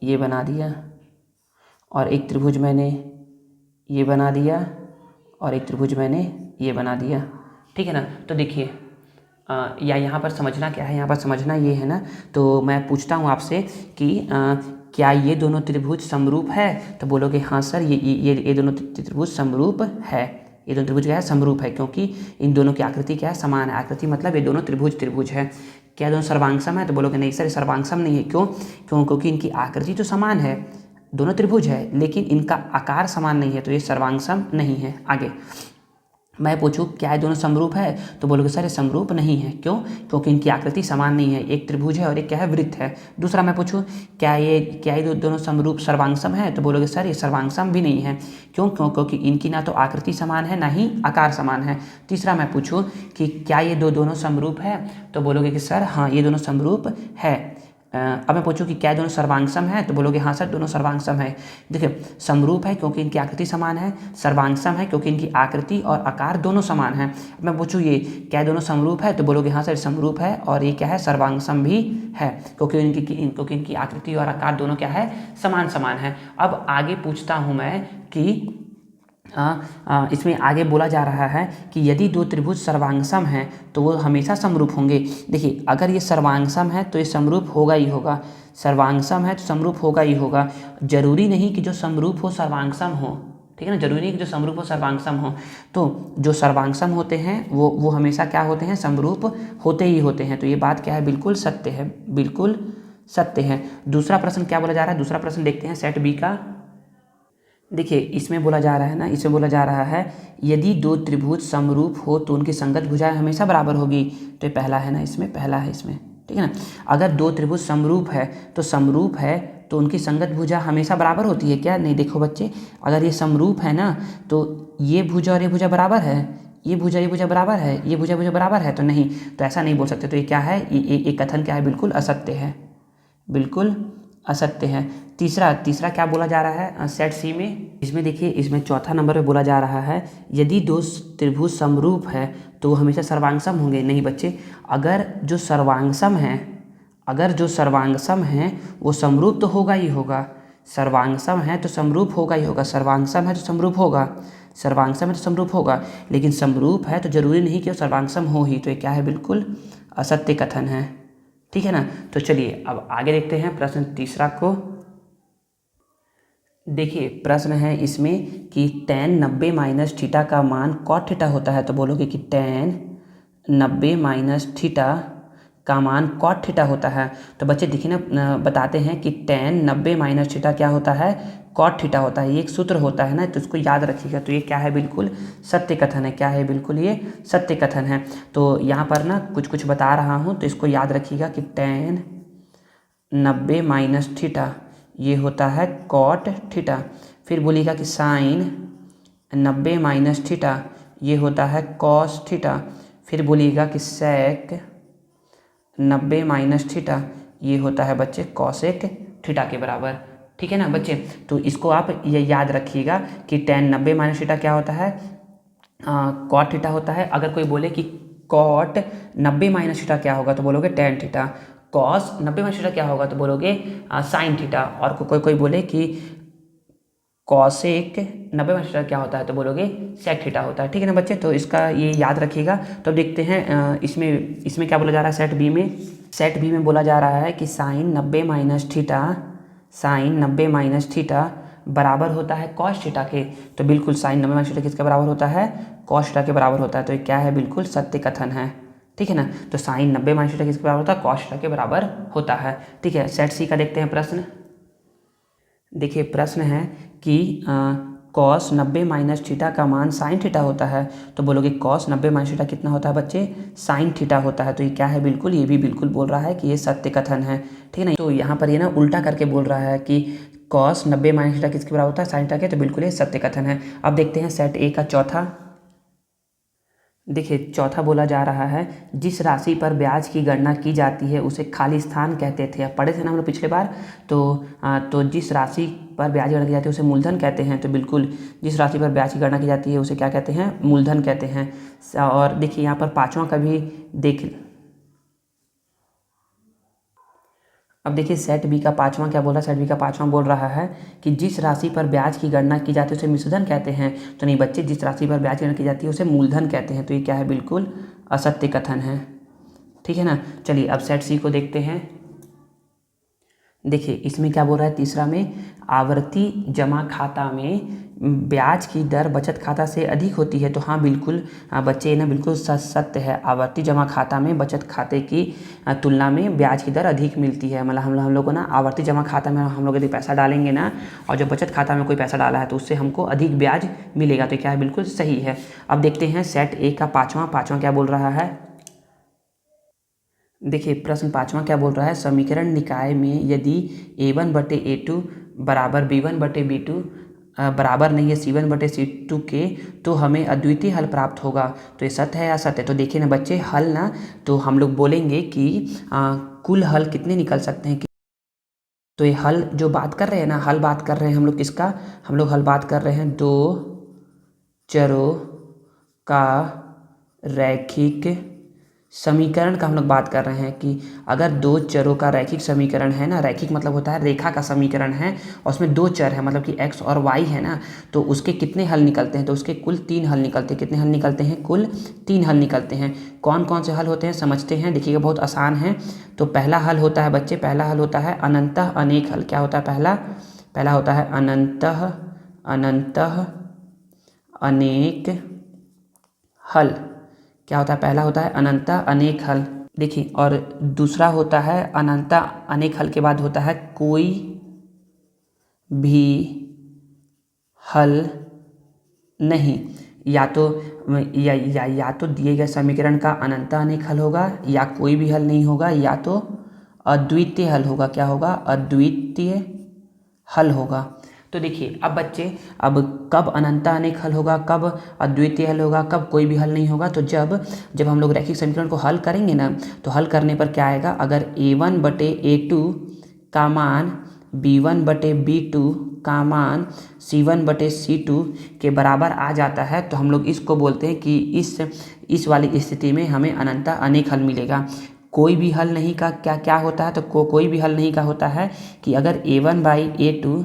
ये बना दिया, और एक त्रिभुज मैंने ये बना दिया, और एक त्रिभुज मैंने ये बना दिया, ठीक है ना। तो देखिए या यहाँ पर समझना क्या है, यहाँ पर समझना ये है ना। तो मैं पूछता हूँ आपसे कि क्या ये दोनों त्रिभुज समरूप है, तो बोलोगे हाँ सर ये दोनों त्रिभुज समरूप है। ये दोनों त्रिभुज क्या है, समरूप है, क्योंकि इन दोनों की आकृति क्या है, समान है। आकृति मतलब ये दोनों त्रिभुज है। क्या दोनों सर्वांगसम है, तो बोलोगे नहीं सर सर्वांगसम नहीं है। क्योंकि इनकी आकृति तो समान है, दोनों त्रिभुज है, लेकिन इनका आकार समान नहीं है, तो ये सर्वांगसम नहीं है। आगे मैं पूछूं क्या ये दोनों समरूप है, तो बोलोगे सर ये समरूप नहीं है। क्योंकि इनकी आकृति समान नहीं है, एक त्रिभुज है और एक क्या है, वृत्त है। दूसरा मैं पूछूं क्या ये दोनों समरूप सर्वांगसम है, तो बोलोगे सर ये सर्वांगसम भी नहीं है। क्योंकि इनकी ना तो आकृति समान है, ना ही आकार समान है। तीसरा मैं पूछूं कि क्या ये दोनों समरूप है, तो बोलोगे कि सर हाँ ये दोनों समरूप है। अब मैं पूछूं कि क्या दोनों सर्वांगसम है, तो बोलोगे हाँ सर दोनों सर्वांगसम है। देखिए समरूप है क्योंकि इनकी आकृति समान है, सर्वांगसम है क्योंकि इनकी आकृति और आकार दोनों समान है। अब मैं पूछूं ये क्या दोनों समरूप है, तो बोलोगे हाँ सर समरूप है, और ये क्या है, सर्वांगसम भी है, क्योंकि इनकी आकृति और आकार दोनों क्या है, समान है। अब आगे पूछता हूँ मैं कि इसमें आगे बोला जा रहा है कि यदि दो त्रिभुज सर्वांगसम हैं तो वो हमेशा समरूप होंगे। देखिए, अगर ये सर्वांगसम है तो ये समरूप होगा ही होगा, सर्वांगसम है तो समरूप होगा ही होगा। जरूरी नहीं कि जो समरूप हो सर्वांगसम हो, ठीक है ना, जरूरी नहीं कि जो समरूप हो सर्वांगसम हो। तो जो सर्वांगसम होते हैं वो हमेशा क्या होते हैं, समरूप होते ही होते हैं। तो ये बात क्या है, बिल्कुल सत्य है, बिल्कुल सत्य है। दूसरा प्रश्न क्या बोला जा रहा है, दूसरा प्रश्न देखते हैं सेट बी का। देखिए, इसमें बोला जा रहा है ना, इसमें बोला जा रहा है यदि दो त्रिभुज समरूप हो तो उनकी संगत भुजाएं हमेशा बराबर होगी। तो ये पहला है ना, इसमें पहला है इसमें, ठीक है ना। अगर दो त्रिभुज समरूप है तो समरूप है तो उनकी संगत भुजा हमेशा बराबर होती है क्या? नहीं, देखो बच्चे, अगर ये समरूप है ना तो ये भुजा और ये भुजा बराबर है, ये भुजा बराबर है, ये भुजा बराबर है, तो नहीं, तो ऐसा नहीं बोल सकते। तो ये क्या है, ये कथन क्या है, बिल्कुल असत्य है, बिल्कुल असत्य है। तीसरा क्या बोला जा रहा है सेट सी में, इसमें देखिए, इसमें चौथा नंबर पे बोला जा रहा है यदि दो त्रिभुज समरूप है तो वो हमेशा सर्वांगसम होंगे। नहीं बच्चे, अगर जो सर्वांगसम है वो समरूप तो होगा ही होगा, सर्वांगसम है तो समरूप होगा ही होगा, सर्वांगसम है तो समरूप होगा, सर्वांगसम है तो समरूप होगा, लेकिन समरूप है तो जरूरी नहीं कि वो सर्वांगसम हो ही। तो ये क्या है, बिल्कुल असत्य कथन है, ठीक है ना। तो चलिए अब आगे देखते हैं प्रश्न तीसरा को। देखिए, प्रश्न है इसमें कि tan 90 माइनस थीटा का मान cot थीटा होता है। तो बोलोगे कि tan 90 माइनस थीटा का मान cot थीटा होता है। तो बच्चे देखिए ना, बताते हैं कि tan 90 माइनस थीटा क्या होता है, cot थीटा होता है। ये एक सूत्र होता है ना, तो इसको याद रखिएगा। तो ये क्या है, बिल्कुल सत्य कथन है। क्या है, बिल्कुल ये सत्य कथन है। तो यहाँ पर ना कुछ बता रहा हूँ, तो इसको याद रखिएगा कि tan 90 माइनस थीटा ये होता है कॉट थीटा। फिर बोलिएगा कि साइन 90 माइनस थीटा ये होता है कॉस थीटा। फिर बोलिएगा कि सेक 90 माइनस थीटा ये होता है बच्चे कॉसेक थीटा के बराबर, ठीक है ना बच्चे। तो इसको आप ये याद रखिएगा कि tan 90 माइनस थीटा क्या होता है, कॉट थीटा होता है। अगर कोई बोले कि कॉट 90 माइनस थीटा क्या होगा, तो बोलोगे tan theta. Cos 90 minus theta क्या होगा, तो बोलोगे साइन थीटा। और कोई बोले कि कॉसेक 90 माइनस थीटा क्या होता है, तो बोलोगे सेक थीटा होता है, ठीक है ना बच्चे। तो इसका ये याद रखिएगा। तो देखते हैं इसमें क्या बोला जा रहा है सेट बी में बोला जा रहा है कि साइन 90 माइनस थीटा बराबर होता है कॉस थीटा के। तो बिल्कुल साइन 90 माइनस थीटा किसके बराबर होता है, कॉस थीटा के बराबर होता है। तो ये क्या है, बिल्कुल सत्य कथन है, ठीक है ना। तो साइन 90 माइनस थीटा किसके बराबर होता है, कॉस थीटा के बराबर होता है, ठीक है। सेट सी का देखते हैं प्रश्न। देखिए, प्रश्न है कि कॉस 90 माइनस थीटा का मान साइन थीटा होता है। तो बोलोगे कॉस 90 माइनस थीटा कितना होता है बच्चे, साइन थीटा होता है। तो ये क्या है, बिल्कुल ये भी बिल्कुल बोल रहा है कि ये सत्य कथन है, ठीक है ना। तो यहाँ पर ये ना उल्टा करके बोल रहा है कि कॉस 90 माइनस थीटा किसके बराबर होता है, साइन थीटा के। तो बिल्कुल ये सत्य कथन है। अब देखते हैं सेट ए का चौथा। देखिए, चौथा बोला जा रहा है जिस राशि पर ब्याज की गणना की जाती है उसे खाली स्थान कहते थे। अब पढ़े थे ना हम लोग पिछले बार। तो जिस राशि पर ब्याज की गणना की जाती है उसे मूलधन कहते हैं। तो बिल्कुल जिस राशि पर ब्याज की गणना की जाती है उसे क्या कहते हैं, मूलधन कहते हैं। और देखिए, यहाँ पर पाँचवां का भी देख। अब देखिए, सेट बी का पाँचवां क्या बोल रहा है, सेट बी का पाँचवां बोल रहा है कि जिस राशि पर ब्याज की गणना की जाती है उसे मिश्रधन कहते हैं। तो नहीं बच्चे, जिस राशि पर ब्याज की गणना की जाती है उसे मूलधन कहते हैं। तो ये क्या है, बिल्कुल असत्य कथन है, ठीक है ना। चलिए अब सेट सी को देखते हैं। देखिए, इसमें क्या बोल रहा है तीसरा में, आवर्ती जमा खाता में ब्याज की दर बचत खाता से अधिक होती है। तो हाँ बिल्कुल बच्चे ना, बिल्कुल सत्य है। आवर्ती जमा खाता में बचत खाते की तुलना में ब्याज की दर अधिक मिलती है। मतलब हम लोग को ना आवर्ती जमा खाता में हम लोग यदि पैसा डालेंगे ना, और जो बचत खाता में कोई पैसा डाला है तो उससे हमको अधिक ब्याज मिलेगा। तो क्या है, बिल्कुल सही है। अब देखते हैं सेट ए का पाँचवां क्या बोल रहा है। देखिए, प्रश्न पाँचवां क्या बोल रहा है, समीकरण निकाय में यदि a1/a2 बराबर b1/b2 बराबर नहीं है c1/c2 के, तो हमें अद्वितीय हल प्राप्त होगा। तो ये सत्य है या असत्य है। तो देखिए ना बच्चे, हल ना, तो हम लोग बोलेंगे कि कुल हल कितने निकल सकते हैं। तो ये हल जो बात कर रहे हैं ना, हल बात कर रहे हैं हम लोग किसका, हम लोग हल बात कर रहे हैं दो चरों का रैखिक समीकरण का हम लोग बात कर रहे हैं कि अगर दो चरों का रैखिक समीकरण है ना, रैखिक मतलब होता है रेखा का समीकरण है और उसमें दो चर है मतलब कि x और y है ना, तो उसके कितने हल निकलते हैं, तो उसके कुल 3 हल निकलते हैं। कितने हल निकलते हैं? कुल 3 हल निकलते हैं। कौन कौन से हल होते हैं समझते हैं, देखिएगा बहुत आसान है। तो पहला हल होता है बच्चे, पहला हल होता है अनंतः अनेक हल। क्या होता है पहला होता है अनंतः अनेक हल। क्या होता है? पहला होता है अनंतः अनेक हल। देखिए, और दूसरा होता है अनंतः अनेक हल के बाद होता है कोई भी हल नहीं। या तो दिए गए समीकरण का अनंतः अनेक हल होगा, या कोई भी हल नहीं होगा, या तो अद्वितीय हल होगा। क्या होगा? अद्वितीय हल होगा। तो देखिए अब बच्चे, अब कब अनंतः अनेक हल होगा, कब अद्वितीय हल होगा, कब कोई भी हल नहीं होगा? तो जब हम लोग रैखिक समीकरण को हल करेंगे ना, तो हल करने पर क्या आएगा? अगर a1/a2 का मान b1/b2 का मान c1/c2 के बराबर आ जाता है, तो हम लोग इसको बोलते हैं कि इस वाली स्थिति में हमें अनंतः अनेक हल मिलेगा। कोई भी हल नहीं का क्या होता है? तो कोई भी हल नहीं का होता है कि अगर a1/a2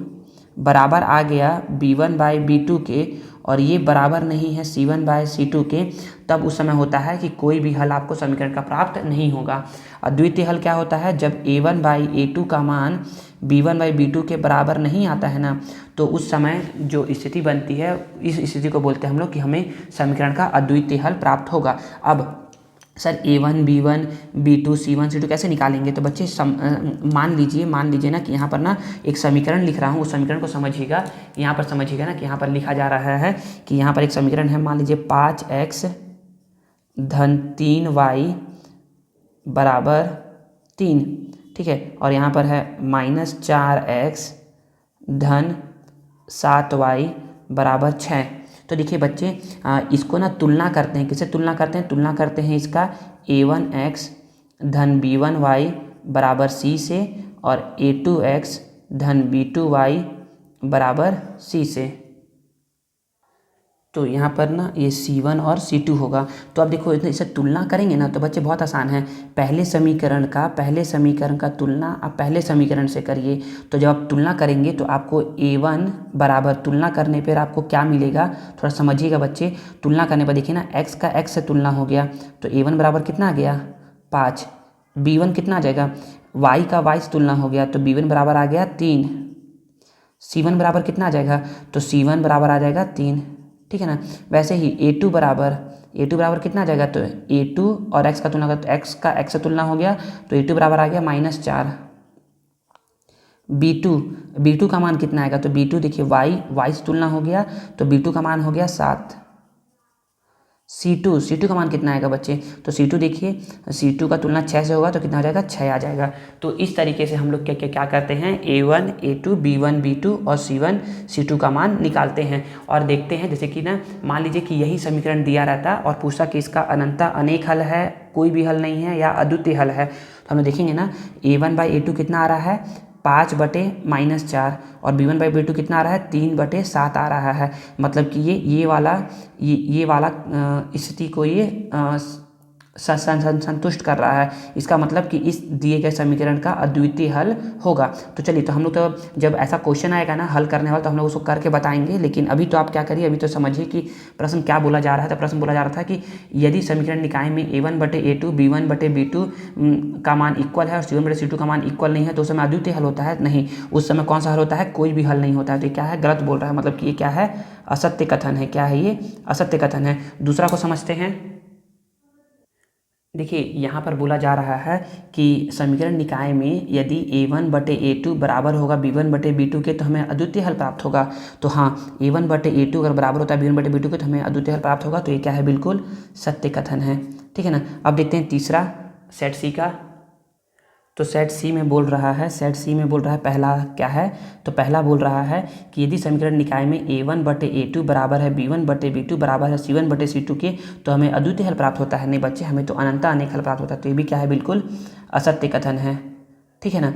बराबर आ गया b1/b2 के और ये बराबर नहीं है c1/c2 के, तब उस समय होता है कि कोई भी हल आपको समीकरण का प्राप्त नहीं होगा। अद्वितीय हल क्या होता है? जब a1/a2 का मान b1/b2 के बराबर नहीं आता है ना, तो उस समय जो स्थिति बनती है, इस स्थिति को बोलते हैं हम लोग कि हमें समीकरण का अद्वितीय हल प्राप्त होगा। अब sir a1 b1 b2 c1 c2 कैसे निकालेंगे? तो बच्चे मान लीजिए ना कि यहाँ पर ना एक समीकरण लिख रहा हूँ, उस समीकरण को समझिएगा। यहाँ पर समझिएगा ना कि यहाँ पर लिखा जा रहा है कि यहाँ पर एक समीकरण है, मान लीजिए 5x धन 3y बराबर 3, ठीक है। और यहाँ पर है -4x धन 7y बराबर 6। तो देखिए बच्चे, इसको ना तुलना करते हैं। किससे तुलना करते हैं? तुलना करते हैं इसका a1x धन b1y बराबर c से और a2x धन b2y बराबर c से। तो यहाँ पर ना ये c1 और c2 होगा। तो अब देखो, इसे तुलना करेंगे ना तो बच्चे बहुत आसान है। पहले समीकरण का तुलना आप पहले समीकरण से करिए। तो जब आप तुलना करेंगे तो आपको a1 बराबर, तुलना करने पर आपको क्या मिलेगा थोड़ा समझिएगा बच्चे। तुलना करने पर देखिए ना, x का x से तुलना हो गया तो a1 बराबर कितना आ गया? 5। b1 कितना आ जाएगा? y का y से तुलना हो गया तो b1 बराबर आ गया 3। c1 बराबर कितना आ जाएगा? तो c1 बराबर आ जाएगा 3, ठीक है ना। वैसे ही a2 बराबर कितना आ जाएगा? तो a2 और x का तुलना कर, तो x का x से तुलना हो गया तो a2 बराबर आ गया -4। b2 का मान कितना आएगा? तो b2 देखिए y से तुलना हो गया तो b2 का मान हो गया 7। C2 का मान कितना आएगा बच्चे? तो C2 देखिए, C2 का तुलना 6 से होगा तो कितना आ जाएगा? 6 आ जाएगा। तो इस तरीके से हम लोग क्या करते हैं, a1 a2 b1 b2 और c1 c2 का मान निकालते हैं और देखते हैं। जैसे कि ना, मान लीजिए कि यही समीकरण दिया रहता और पूछा कि इसका अनंतः अनेक हल है, कोई भी हल नहीं है, या अद्वितीय हल है, तो हम लोग देखेंगे ना a1/a2 कितना आ रहा है? 5/-4 और b1/b2 कितना आ रहा है? 3/7 आ रहा है। मतलब कि ये वाला स्थिति को ये संतुष्ट कर रहा है। इसका मतलब कि इस दिए गए समीकरण का अद्वितीय हल होगा। तो चलिए, तो हम लोग तो जब ऐसा क्वेश्चन आएगा ना हल करने वाला, तो हम लोग उसको करके बताएंगे। लेकिन अभी तो आप क्या करिए, अभी तो समझिए कि प्रश्न क्या बोला जा रहा है। तो प्रश्न बोला जा रहा था कि यदि समीकरण निकाय में a1/a2 b1/b2 का मान इक्वल है और c1/c2 का मान इक्वल नहीं है, तो उस समय अद्वितीय हल होता है? नहीं, उस समय कौन सा हल होता है? कोई भी हल नहीं होता है। तो क्या है? गलत बोल रहा है, मतलब कि ये क्या है? असत्य कथन है। क्या है ये? असत्य कथन है। दूसरा को समझते हैं। देखिए, यहाँ पर बोला जा रहा है कि समीकरण निकाय में यदि a1/a2 बराबर होगा b1/b2 के, तो हमें अद्वितीय हल प्राप्त होगा। तो हाँ, a1/a2 अगर बराबर होता है b1/b2 के, तो हमें अद्वितीय हल प्राप्त होगा। तो ये क्या है? बिल्कुल सत्य कथन है, ठीक है ना। अब देखते हैं तीसरा, सेट सी का। तो सेट सी में बोल रहा है, पहला क्या है? तो पहला बोल रहा है कि यदि समीकरण निकाय में a1/a2 बराबर है b1/b2 बराबर है c1/c2 के, तो हमें अद्वितीय हल प्राप्त होता है। नहीं बच्चे, हमें तो अनंतः अनेक हल प्राप्त होता है। तो ये भी क्या है? बिल्कुल असत्य कथन है, ठीक है ना।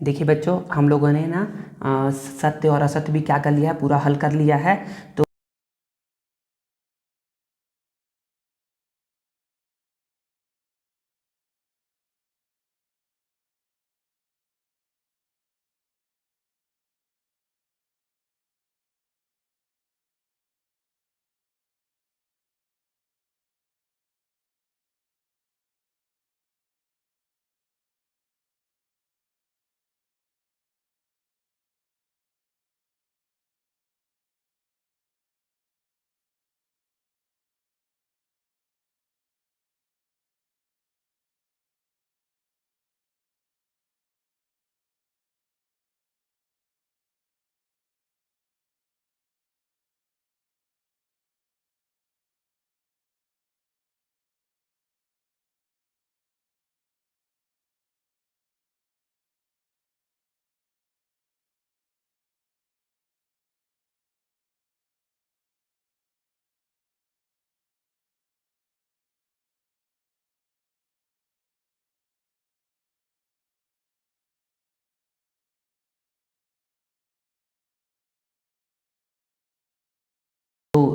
देखिए बच्चों, हम लोगों ने ना सत्य और असत्य भी क्या कर लिया है? पूरा हल कर लिया है। तो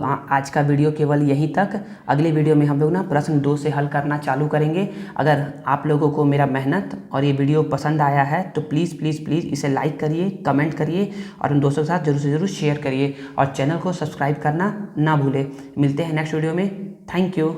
आज का वीडियो केवल यहीं तक। अगले वीडियो में हम लोग ना प्रश्न 2 से हल करना चालू करेंगे। अगर आप लोगों को मेरा मेहनत और ये वीडियो पसंद आया है तो प्लीज़ प्लीज़ प्लीज़ इसे लाइक करिए, कमेंट करिए और उन दोस्तों के साथ ज़रूर से ज़रूर शेयर करिए और चैनल को सब्सक्राइब करना ना भूलें। मिलते हैं नेक्स्ट वीडियो में। Thank you.